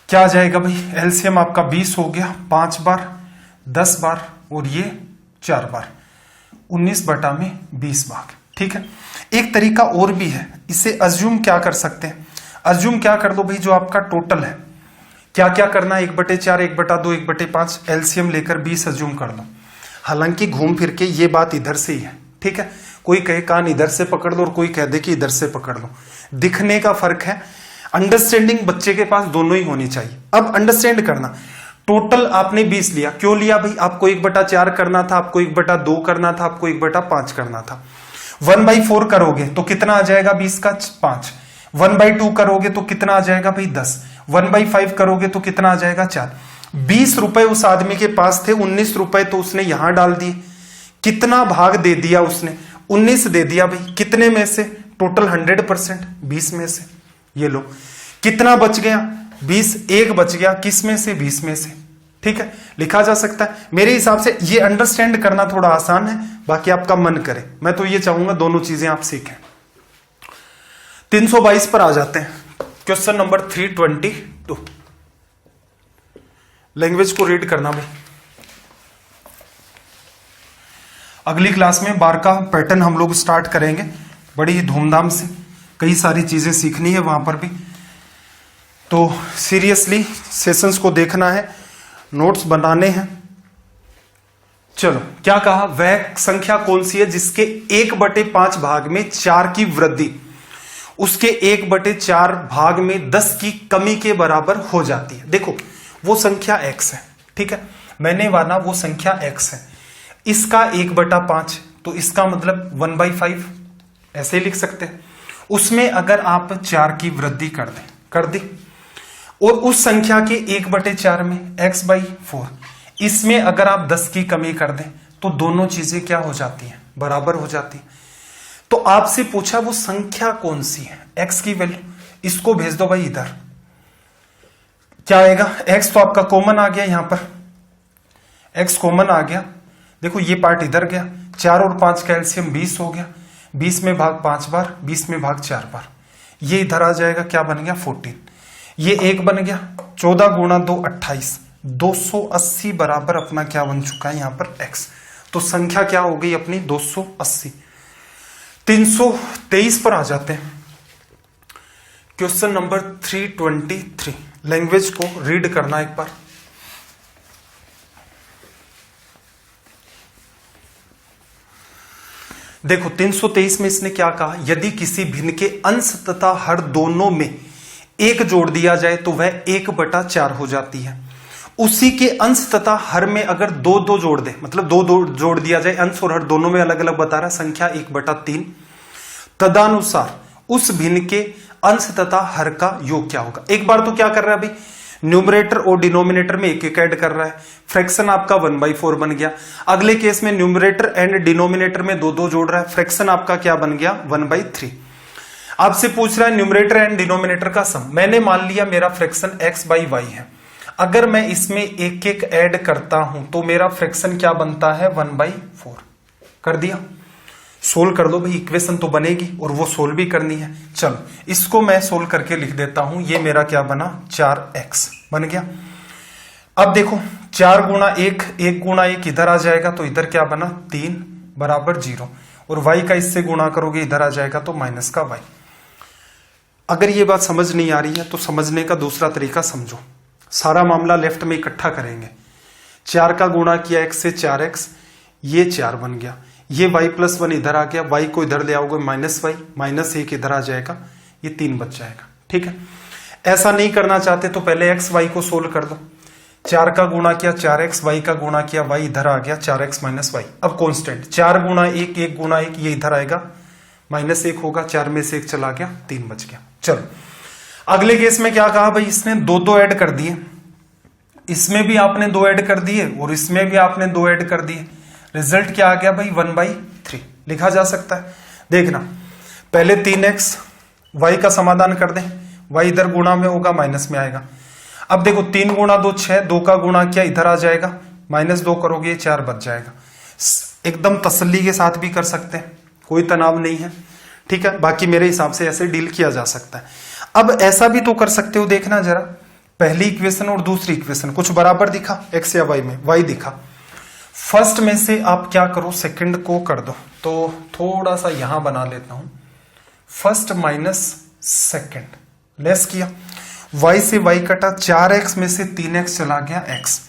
क्या आ जाएगा भाई, एलसीएम आपका 20 हो गया, 5 बार 10 बार और ये 4 बार, 19/20 भाग। ठीक है, एक तरीका और भी है, इसे अज्यूम क्या कर सकते हैं, अज्यूम क्या कर दो भाई, जो आपका टोटल है क्या क्या करना है, 1/4 1/2 1/5, एलसीएम लेकर 20 अज्यूम कर लो। हालांकि घूम फिर के ये बात इधर से ही है, ठीक है, कोई कहे कान इधर से पकड़ लो और कोई कह दे कि इधर से पकड़ लो, दिखने का फर्क है। अंडरस्टैंडिंग बच्चे के पास दोनों ही होनी चाहिए। अब अंडरस्टैंड करना, टोटल आपने 20 लिया, क्यों लिया भाई, आपको 1/4 करना था, आपको 1/2 करना था, आपको 1/5 करना था। 1/4 करोगे तो कितना आ जाएगा 20 का 5, 1/2 करोगे तो कितना आ जाएगा भाई 10, 1/5 करोगे तो कितना आ जाएगा 4। 20 रुपए उस आदमी के पास थे, 19 रुपए तो उसने यहां डाल दिए। कितना भाग दे दिया उसने, 19 दे दिया भाई, कितने में से, टोटल 100%, 20 में से। ये लो, कितना बच गया? 20, एक बच गया, किस में से? 20 में से। ठीक है, लिखा जा सकता है। मेरे हिसाब से ये अंडरस्टैंड करना थोड़ा आसान है, बाकी आपका मन करे। मैं तो ये चाहूंगा दोनों चीजें आप सीखें। 322 पर आ जाते हैं, क्वेश्चन नंबर 322। लैंग्वेज को रीड करना भाई। अगली क्लास में बार का पैटर्न हम लोग स्टार्ट करेंगे, बड़ी धूमधाम से। कई सारी चीजें सीखनी है वहां पर भी, तो सीरियसली सेशंस को देखना है, नोट्स बनाने हैं। चलो, क्या कहा? वह संख्या कौन सी है जिसके 1/5 भाग में 4 की वृद्धि उसके 1/4 भाग में 10 की कमी के बराबर हो जाती है? देखो, वो संख्या x है, ठीक है, मैंने माना वो संख्या x है, इसका 1/5, तो इसका मतलब 1/5, ऐसे ही लिख सकते हैं। उसमें अगर आप 4 की वृद्धि कर दी, और उस संख्या के 1/4 में x/4, इसमें अगर आप 10 की कमी कर दें तो दोनों चीजें क्या हो जाती हैं? बराबर हो जाती हैं। तो आपसे पूछा वो संख्या कौन सी है, x की वैल्यू, इसको भेज दो भाई इधर। क्या आएगा? x तो आपका कॉमन आ गया, यहां पर x कॉमन आ गया। देखो ये पार्ट इधर गया, 4 और 5 का एलसीएम 20 हो गया, 20 में भाग 5 बार, 20 में भाग 4 बार, ये इधर आ जाएगा, क्या बन गया? 14। ये 1 बन गया, 14 गुणा 2 28, 280 बराबर अपना क्या बन चुका है यहां पर? x। तो संख्या क्या हो गई अपनी? 280। 323 पर आ जाते हैं, क्वेश्चन नंबर 323। लैंग्वेज को रीड करना एक बार। देखो 323 में इसने क्या कहा? यदि किसी भिन्न के अंश तथा हर दोनों में 1 जोड़ दिया जाए तो वह 1/4 हो जाती है। उसी के अंश तथा हर में अगर 2 जोड़ दे, मतलब 2 जोड़ दिया जाए, अंश और हर दोनों में अलग अलग बता रहा है, संख्या 1/3, तदनुसार उस भिन्न के अंश तथा हर का योग क्या होगा? एक बार तो क्या कर रहा है भाई? न्यूमरेटर और डिनोमिनेटर में 1 ऐड कर रहा है, फ्रैक्शन आपका 1/4 बन गया। अगले केस में न्यूमरेटर एंड डिनोमिनेटर में 2 जोड़ रहा है, फ्रैक्शन आपका क्या बन गया? 1/3। आपसे पूछ रहा है न्यूमरेटर एंड डिनोमिनेटर का सम। मैंने मान लिया मेरा फ्रैक्शन x/y है, अगर मैं इसमें 1 ऐड करता हूं तो मेरा फ्रैक्शन क्या बनता है? 1/4। कर दिया, सोल्व कर दो भाई, इक्वेशन तो बनेगी और वो सोल्व भी करनी है। चलो इसको मैं सोल्व करके लिख देता हूं, ये मेरा क्या बना? 4x बन गया। अब देखो 4 गुणा 1, 1 गुणा 1 इधर आ जाएगा, तो इधर क्या बना? 3 बराबर 0, और y का इससे गुणा करोगे इधर आ जाएगा तो माइनस का y। अगर ये बात समझ नहीं आ रही है तो समझने का दूसरा तरीका समझो। सारा मामला लेफ्ट में इकट्ठा करेंगे। 4 का गुणा किया x से 4x, ये 4 बन गया, ये y+1 इधर आ गया, y को इधर ले आओगे -y, -1 इधर आ जाएगा, ये 3 बच जाएगा। ठीक है, ऐसा नहीं करना चाहते तो पहले x y को सोल्व कर दो। 4 का गुणा किया 4x, y का गुणा किया y इधर आ गया, 4x -y। अब कांस्टेंट 4 गुणा 1, 1 गुणा 1, ये इधर आएगा, -1 होगा, 4 में से 1 चला गया, 3 बच गया। चलो अगले केस में क्या कहा भाई? इसने 2 ऐड कर दिए, इसमें भी आपने 2 ऐड कर दिए और इसमें भी आपने 2 ऐड कर दिए, रिजल्ट क्या आ गया भाई? 1/3 लिखा जा सकता है। देखना, पहले 3x, y का समाधान कर दें, y इधर गुणा में होगा, माइनस में आएगा। अब देखो 3 गुणा 2 6, 2 का गुणा किया इधर आ जाएगा, -2 करोगे 4 बच जाएगा। एकदम तसल्ली के साथ भी कर सकते हैं, कोई तनाव नहीं है। ठीक है, बाकी मेरे हिसाब से ऐसे डील किया जा सकता है। अब ऐसा भी तो कर सकते हो, देखना जरा, पहली इक्वेशन और दूसरी इक्वेशन कुछ बराबर दिखा x या y में, y दिखा। फर्स्ट में से आप क्या करो? सेकंड को कर दो। तो थोड़ा सा यहां बना लेता हूं, फर्स्ट माइनस सेकंड, लेस किया, y से y कटा, 4x में से 3x चला गया x,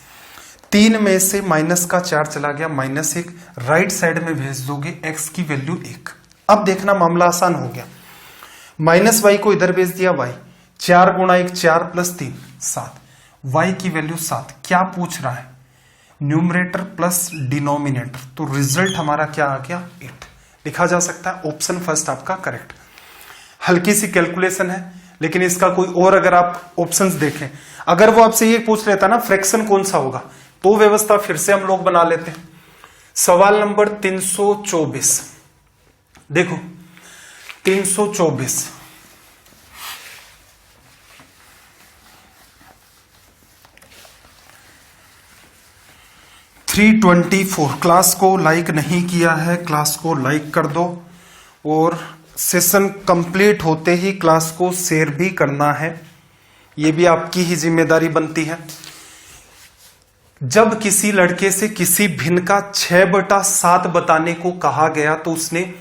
3 में से माइनस का 4 चला गया -1, राइट साइड में भेज दोगे x की वैल्यू 1। अब देखना मामला आसान हो गया, -y को इधर भेज दिया y, 4 गुणा 1 4 + 3 7, y की वैल्यू 7। क्या पूछ रहा है? न्यूमरेटर प्लस डिनोमिनेटर, तो रिजल्ट हमारा क्या आ गया? 8 लिखा जा सकता है। ऑप्शन फर्स्ट आपका करेक्ट। हल्की सी कैलकुलेशन है, लेकिन इसका कोई और अगर आप ऑप्शंस देखें, अगर वो आपसे ये पूछ लेता ना फ्रैक्शन कौन सा होगा, तो व्यवस्था फिर से हम लोग बना लेते हैं। सवाल नंबर 324 देखो, 324। 324। क्लास को लाइक नहीं किया है, क्लास को लाइक कर दो और सेशन कंप्लीट होते ही क्लास को शेयर भी करना है, ये भी आपकी ही जिम्मेदारी बनती है। जब किसी लड़के से किसी भिन्न का 6/7 बताने को कहा गया तो उसने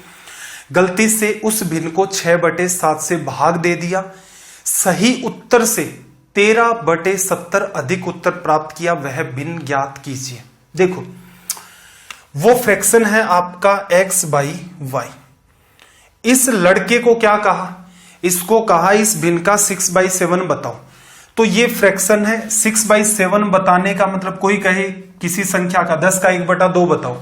गलती से उस भिन्न को 6/7 से भाग दे दिया। सही उत्तर से 13/70 अधिक उत्तर प्राप्त किया, वह भिन्न ज्ञात कीजिए। देखो, वो फ्रैक्शन है आपका x/y। इस लड़के को क्या कहा, इसको कहा इस भिन्न का 6/7 बताओ, तो ये फ्रैक्शन है। 6/7 बताने का मतलब, कोई कहे किसी संख्या का 10 का 1/2 बताओ,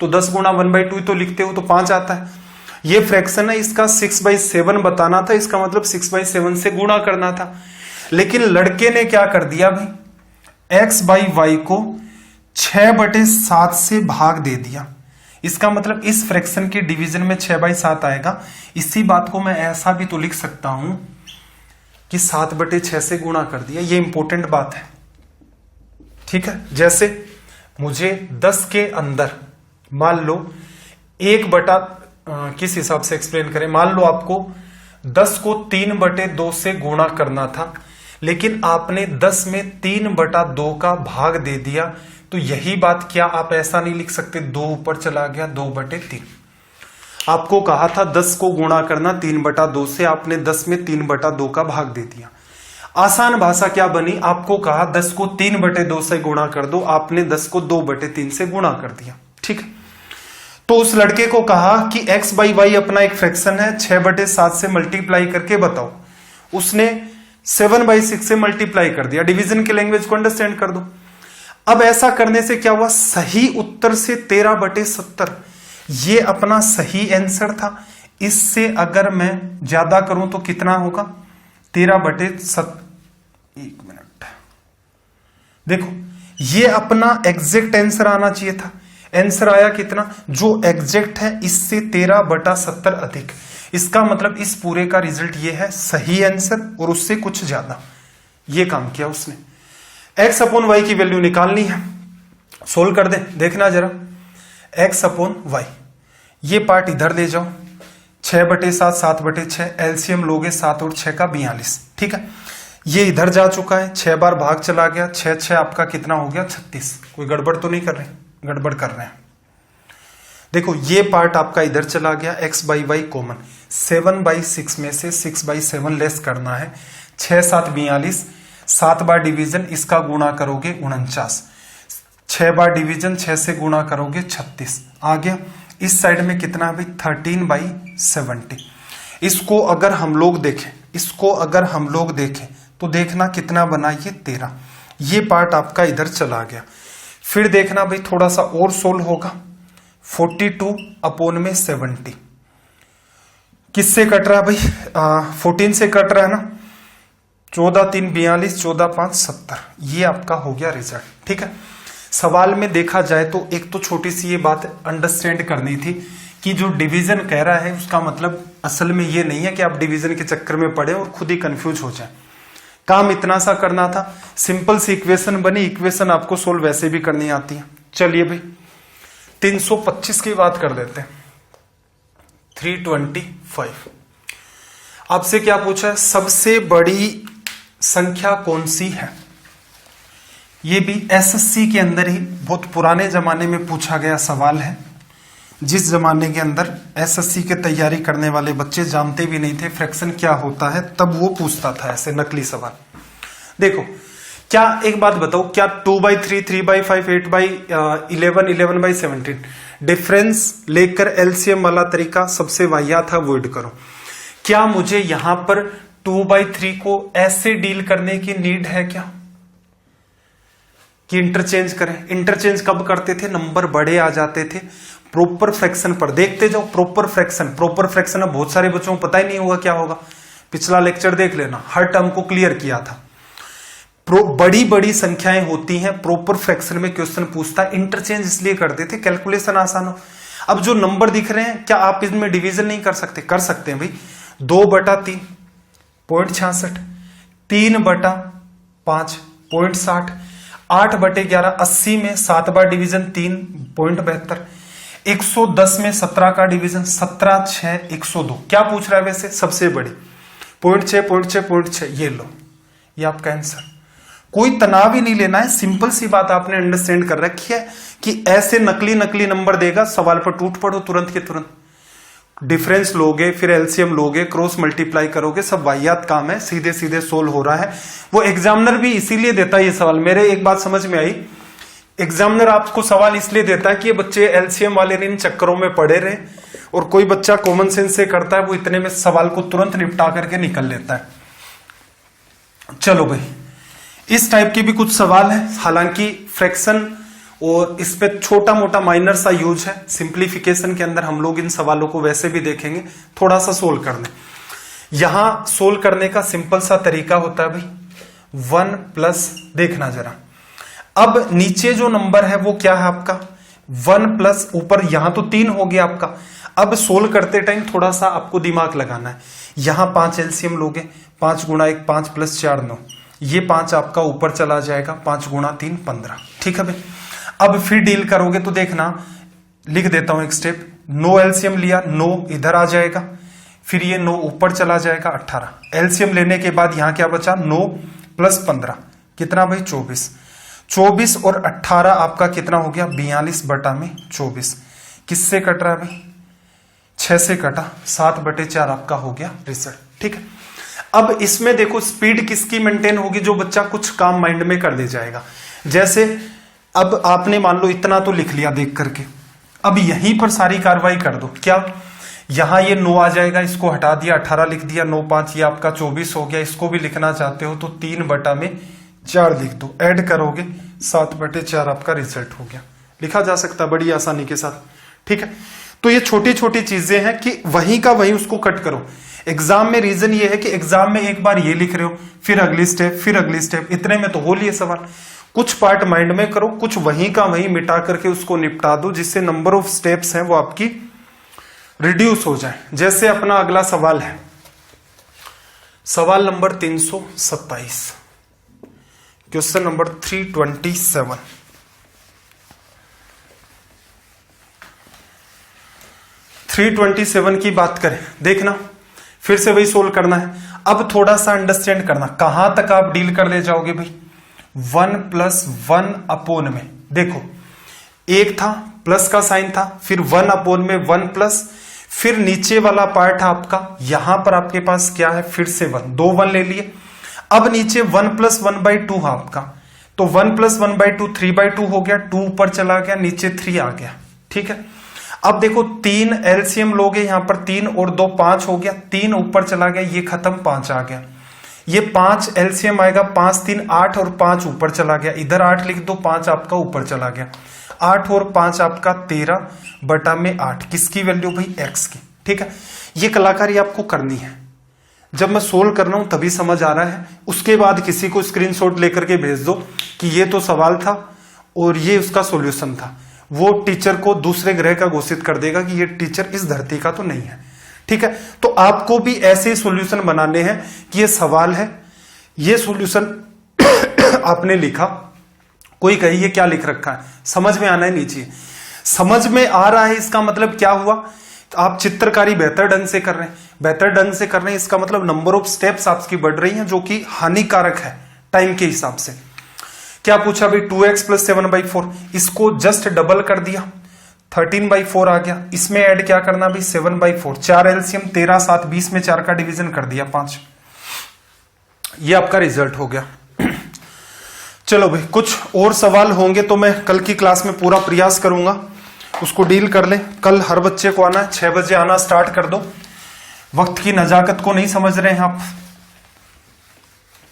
तो 10 गुणा 1/2 तो लिखते हो तो 5 आता है। ये फ्रैक्शन है, इसका 6/7 बताना था, इसका मतलब 6/7 से गुणा करना था। लेकिन लड़के ने क्या कर दिया भाई, x/y को 6/7 से भाग दे दिया। इसका मतलब इस फ्रैक्शन के डिवीजन में 6/7 आएगा। इसी बात को मैं ऐसा भी तो लिख सकता हूं कि 7/6 से गुणा कर दिया। ये इंपॉर्टेंट बात है, ठीक है। जैसे मुझे 10 के अंदर मान लो 1 किस हिसाब से एक्सप्लेन करें, मान लो आपको 10 को 3/2 से गुणा करना था, लेकिन आपने 10 में 3/2 का भाग दे दिया, तो यही बात क्या आप ऐसा नहीं लिख सकते 2 ऊपर चला गया 2/3। आपको कहा था 10 को गुणा करना 3/2 से, आपने 10 में 3/2 का भाग दे दिया। आसान भाषा क्या बनी, आपको कहा 10 को 3/2 से गुणा कर दो, आपने 10 को 2/3 से गुणा कर दिया, ठीक है। तो उस लड़के को कहा कि x/y अपना एक फ्रैक्शन है, 6/7 से मल्टीप्लाई करके बताओ। उसने 7/6 से मल्टीप्लाई कर दिया। डिवीजन के लैंग्वेज को अंडरस्टैंड कर दो। अब ऐसा करने से क्या हुआ, सही उत्तर से 13/70 ये अपना सही आंसर था। इससे अगर मैं ज्यादा करूं तो कितना होगा, 13/7। एक मिनट, देखो ये अपना एग्जैक्ट आंसर आना चाहिए था। आंसर आया कितना, जो एग्जैक्ट है इससे 13/70 अधिक। इसका मतलब इस पूरे का रिजल्ट ये है, सही आंसर और उससे कुछ ज्यादा। ये काम किया उसने। x/y की वैल्यू निकालनी है, सोल्व कर दे, देखना जरा। x/y ये पार्ट इधर ले जाओ, 6/7 7/6, एलसीएम लोगे 7 और 6 का 42, ठीक है। ये इधर जा चुका है, 6 बार भाग चला गया, 6 आपका कितना हो गया 36। कोई गड़बड़ तो नहीं कर रहे, गड़बड़ कर रहे हैं। देखो ये पार्ट आपका इधर चला गया, x/y कॉमन, 7/6 में से 6/7 लेस करना है, 6 7 42, 7 बार डिवीजन, इसका गुणा करोगे 49, 6 बार डिवीजन 6 से गुणा करोगे 36 आ गया। इस साइड में कितना है भाई 13/70। इसको अगर हम लोग देखें, तो देखना कितना बना, ये 13। ये पार्ट आपका इधर चला गया। फिर देखना भाई थोड़ा सा और सोल्व होगा, 42/70 किससे कट रहा है भाई, 14 से कट रहा है ना, 14 3 42, 14 5 70। ये आपका हो गया रिजल्ट, ठीक है। सवाल में देखा जाए तो एक तो छोटी सी ये बात अंडरस्टैंड करनी थी कि जो डिवीजन कह रहा है उसका मतलब असल में ये नहीं है कि आप डिवीजन के चक्कर में पड़े और खुद ही कंफ्यूज हो जाए। काम इतना सा करना था, सिंपल सी इक्वेशन बनी। इक्वेशन आपको सोल्व वैसे भी करनी आती है। चलिए भाई 325 की बात कर देते हैं। 325 आपसे क्या पूछा है, सबसे बड़ी संख्या कौन सी है। ये भी एसएससी के अंदर ही बहुत पुराने जमाने में पूछा गया सवाल है, जिस जमाने के अंदर एसएससी की तैयारी करने वाले बच्चे जानते भी नहीं थे फ्रैक्शन क्या होता है, तब वो पूछता था ऐसे नकली सवाल। देखो क्या, एक बात बताओ, क्या 2/3 3/5 8/11 11/17 डिफरेंस लेकर एलसीएम वाला तरीका सबसे वाहियात था, अवॉइड करो। क्या मुझे यहां पर 2/3 को ऐसे डील करने की नीड है क्या कि इंटरचेंज करें। इंटरचेंज कब करते थे, नंबर बड़े आ जाते थे। प्रॉपर फ्रैक्शन पर देखते जाओ, प्रॉपर फ्रैक्शन अब बहुत सारे बच्चों को पता ही नहीं होगा क्या होगा। पिछला लेक्चर देख लेना, हर टर्म को क्लियर किया था। बड़ी बड़ी संख्याएं होती हैं, प्रॉपर फ्रैक्शन में क्वेश्चन पूछता है। इंटरचेंज इसलिए करते थे कैलकुलेशन आसान हो। अब जो नंबर दिख रहे हैं, क्या आप इनमें डिवीजन नहीं कर सकते? कर सकते हैं भाई। 2/3 0.66, 3/5 0.60, 8/11 80 में 7 बार डिवीजन 3 0.72, 110 में 17 का डिवीजन 17 6 102। क्या पूछ रहा है वैसे? सबसे बड़ी 0.6 ये लो, ये आपका आंसर। कोई तनाव ही नहीं लेना है, सिंपल सी बात आपने अंडरस्टैंड कर रखी है कि ऐसे नकली नंबर देगा, सवाल पर टूट पड़ो तुरंत के तुरंत। डिफरेंस लोगे, फिर एलसीएम लोगे, क्रॉस मल्टीप्लाई करोगे, सब वाहियात काम है, सीधे सीधे सोल्व हो रहा है। वो एग्जामिनर भी इसीलिए देता है ये सवाल। मेरे एक बात समझ में आई, एग्जामिनर आपको सवाल इसलिए देता है कि ये बच्चे एलसीएम वाले इन चक्करों में पड़े रहे, और कोई बच्चा कॉमन सेंस से करता है, वो इतने में सवाल को तुरंत निपटा करके निकल लेता है। चलो भाई, इस टाइप के भी कुछ सवाल है, हालांकि फ्रैक्शन और इस पे छोटा मोटा माइनर सा यूज है। सिंप्लीफिकेशन के अंदर हम लोग इन सवालों को वैसे भी देखेंगे, थोड़ा सा सोल्व करने। यहां सोल्व करने का सिंपल सा तरीका होता है भाई, 1 प्लस, देखना जरा, अब नीचे जो नंबर है वो क्या है आपका? 1 प्लस, ऊपर यहां तो 3 हो गया आपका। अब सोल्व करते टाइम थोड़ा सा आपको दिमाग लगाना है। यहां 5 एलसीएम लोगे, 5 गुणा 1 5 प्लस 4 9, ये 5 आपका ऊपर चला जाएगा, 5 गुणा 3 15। ठीक है भाई, अब फिर डील करोगे तो देखना, लिख देता हूं एक स्टेप। 9 एलसीएम लिया, 9 इधर आ जाएगा, फिर ये 9 ऊपर चला जाएगा, 18 एलसीएम लेने के बाद यहां क्या बचा? 9 प्लस 15 कितना भाई? 24। 24 और 18 आपका कितना हो गया? 42/24। किससे कट रहा है भाई? 6 से कटा, 7/4 आपका हो गया रिजल्ट। ठीक है, अब इसमें देखो स्पीड किसकी मेंटेन होगी? जो बच्चा कुछ काम माइंड में कर ले जाएगा। जैसे अब आपने मान लो इतना तो लिख लिया देख करके, अब यहीं पर सारी कार्रवाई कर दो। क्या? यहां ये 9 आ जाएगा, इसको हटा दिया, 18 लिख दिया, 9 5 ये आपका 24 हो गया। इसको भी लिखना चाहते हो तो 3/4 लिख दो, ऐड करोगे 7/4 आपका रिजल्ट हो गया। लिखा जा सकता है बड़ी आसानी के साथ। ठीक है, तो ये छोटी छोटी चीजें हैं कि वहीं का वहीं उसको कट करो। एग्जाम में रीजन ये है कि एग्जाम में एक बार ये लिख रहे हो, फिर अगली स्टेप, फिर अगली स्टेप, इतने में तो हो लिए सवाल। कुछ पार्ट माइंड में करो, कुछ वहीं का वहीं मिटा करके उसको निपटा दो, जिससे नंबर ऑफ स्टेप्स हैं वो आपकी रिड्यूस हो जाए। जैसे अपना अगला सवाल है, सवाल नंबर 327, क्वेश्चन नंबर 327। 327 की बात करें, देखना फिर से वही सोल्व करना है। अब थोड़ा सा अंडरस्टैंड करना, कहां तक आप डील कर ले जाओगे भाई? 1 + 1 अपोन में, देखो एक था प्लस का साइन था, फिर 1 अपोन में 1 प्लस, फिर नीचे वाला पार्ट है आपका, यहां पर आपके पास क्या है? फिर से 1, 2 1 ले लिए। अब नीचे 1 + 1/2 है आपका, तो 1 + 1/2 3/2 हो गया, 2 ऊपर चला गया, नीचे 3 आ गया। ठीक है, अब देखो 3 एलसीएम लोगे, यहां पर 3 और 2 5 हो गया, 3 ऊपर चला गया, ये खत्म, 5 आ गया। ये 5 एलसीएम आएगा, 5 3 8 और 5 ऊपर चला गया, इधर 8 लिख दो, 5 आपका ऊपर चला गया, 8 और 5 आपका 13/8। किसकी वैल्यू भाई? x की। ठीक है, ये कलाकारी आपको करनी है। जब मैं सोल्व कर रहा हूं तभी समझ आ रहा है, उसके बाद किसी को स्क्रीनशॉट लेकर के भेज दो कि ये तो सवाल था और ये उसका सॉल्यूशन था। वो टीचर को दूसरे ग्रह का घोषित कर देगा कि ये टीचर इस धरती का तो नहीं है। ठीक है, तो आपको भी ऐसे सॉल्यूशन बनाने हैं कि ये सवाल है, ये सॉल्यूशन आपने लिखा, कोई कहे ये क्या लिख रखा है, समझ में आना ही नहीं चाहिए। समझ में आ रहा है इसका मतलब क्या हुआ? तो आप चित्रकारी बेहतर ढंग से कर रहे हैं, बेहतर ढंग से कर रहे हैं, इसका मतलब नंबर ऑफ स्टेप्स आपकी बढ़ रही हैं, जो कि हानिकारक है टाइम के हिसाब से। क्या पूछा भाई? 2x + 7/4, इसको जस्ट डबल कर दिया, 13/4 आ गया। इसमें ऐड क्या करना भाई? 7/4, 4 एलसीएम 13 7 20 में 4 का डिवीजन कर दिया, 5। ये आपका रिजल्ट हो गया। चलो भाई, कुछ और सवाल होंगे तो मैं कल की क्लास में पूरा प्रयास करूंगा उसको डील कर ले। कल हर बच्चे को आना है, 6 बजे आना स्टार्ट कर दो। वक्त की नजाकत को नहीं समझ रहे हैं आप,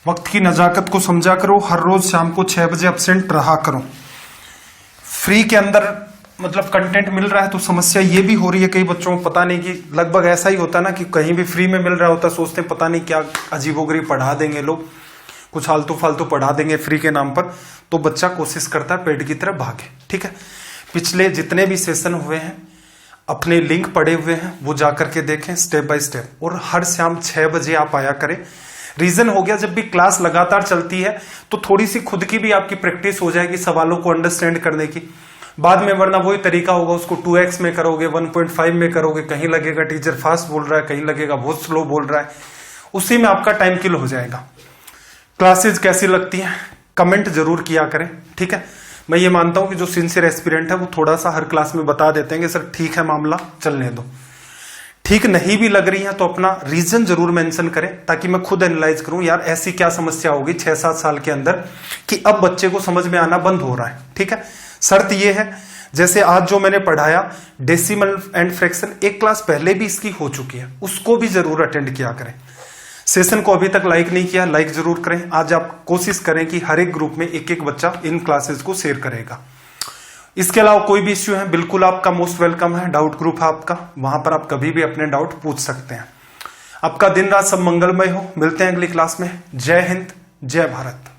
वक्त की नजाकत को समझा करो। हर रोज शाम को 6 बजे एब्सेंट रहा करो। फ्री के अंदर मतलब कंटेंट मिल रहा है, तो समस्या ये भी हो रही है कई बच्चों को पता नहीं, कि लगभग ऐसा ही होता है ना कि कहीं भी फ्री में मिल रहा होता, सोचते हैं पता नहीं क्या अजीबोगरीब पढ़ा देंगे लोग, कुछ आलतू फालतू पढ़ा देंगे फ्री के नाम पर, तो बच्चा कोशिश करता है पेड़ की तरफ भागे। ठीक है, पिछले जितने भी सेशन हुए हैं अपने लिंक पड़े हुए हैं, वो जा करके देखें स्टेप बाय स्टेप। और हर शाम 6 बजे आप आया करें। रीजन हो गया, जब भी क्लास लगातार चलती है तो थोड़ी सी खुद की भी आपकी प्रैक्टिस हो जाएगी सवालों को अंडरस्टैंड करने की। बाद में वरना वही तरीका होगा, उसको 2x में करोगे, 1.5 में करोगे, कहीं लगेगा टीचर फास्ट बोल रहा है, कहीं लगेगा बहुत स्लो बोल रहा है, उसी में आपका टाइम किल हो जाएगा। क्लासेज कैसी लगती हैं कमेंट जरूर किया करें, ठीक है। मैं ये मानता हूं कि जो सिंसियर एस्पिरेंट है वो थोड़ा सा हर क्लास में बता देते हैं कि सर ठीक है मामला चलने दो, ठीक नहीं भी लग रही है तो अपना रीजन जरूर मेंशन करें, ताकि मैं खुद एनालाइज करूं यार ऐसी क्या समस्या होगी 6-7 साल के अंदर कि अब बच्चे को समझ में आना बंद हो रहा है, ठीक है। शर्त यह है, जैसे आज जो मैंने पढ़ाया डेसिमल एंड फ्रैक्शन, एक क्लास पहले भी इसकी हो चुकी है, उसको भी जरूर अटेंड किया करें। सेशन को अभी तक लाइक नहीं किया, लाइक जरूर करें। आज आप कोशिश करें कि हर एक ग्रुप में एक एक बच्चा इन क्लासेस को शेयर करेगा। इसके अलावा कोई भी इश्यू है बिल्कुल आपका मोस्ट वेलकम है, डाउट ग्रुप है आपका, वहां पर आप कभी भी अपने डाउट पूछ सकते हैं। आपका दिन रात सब मंगलमय हो। मिलते हैं अगली क्लास में। जय हिंद, जय भारत।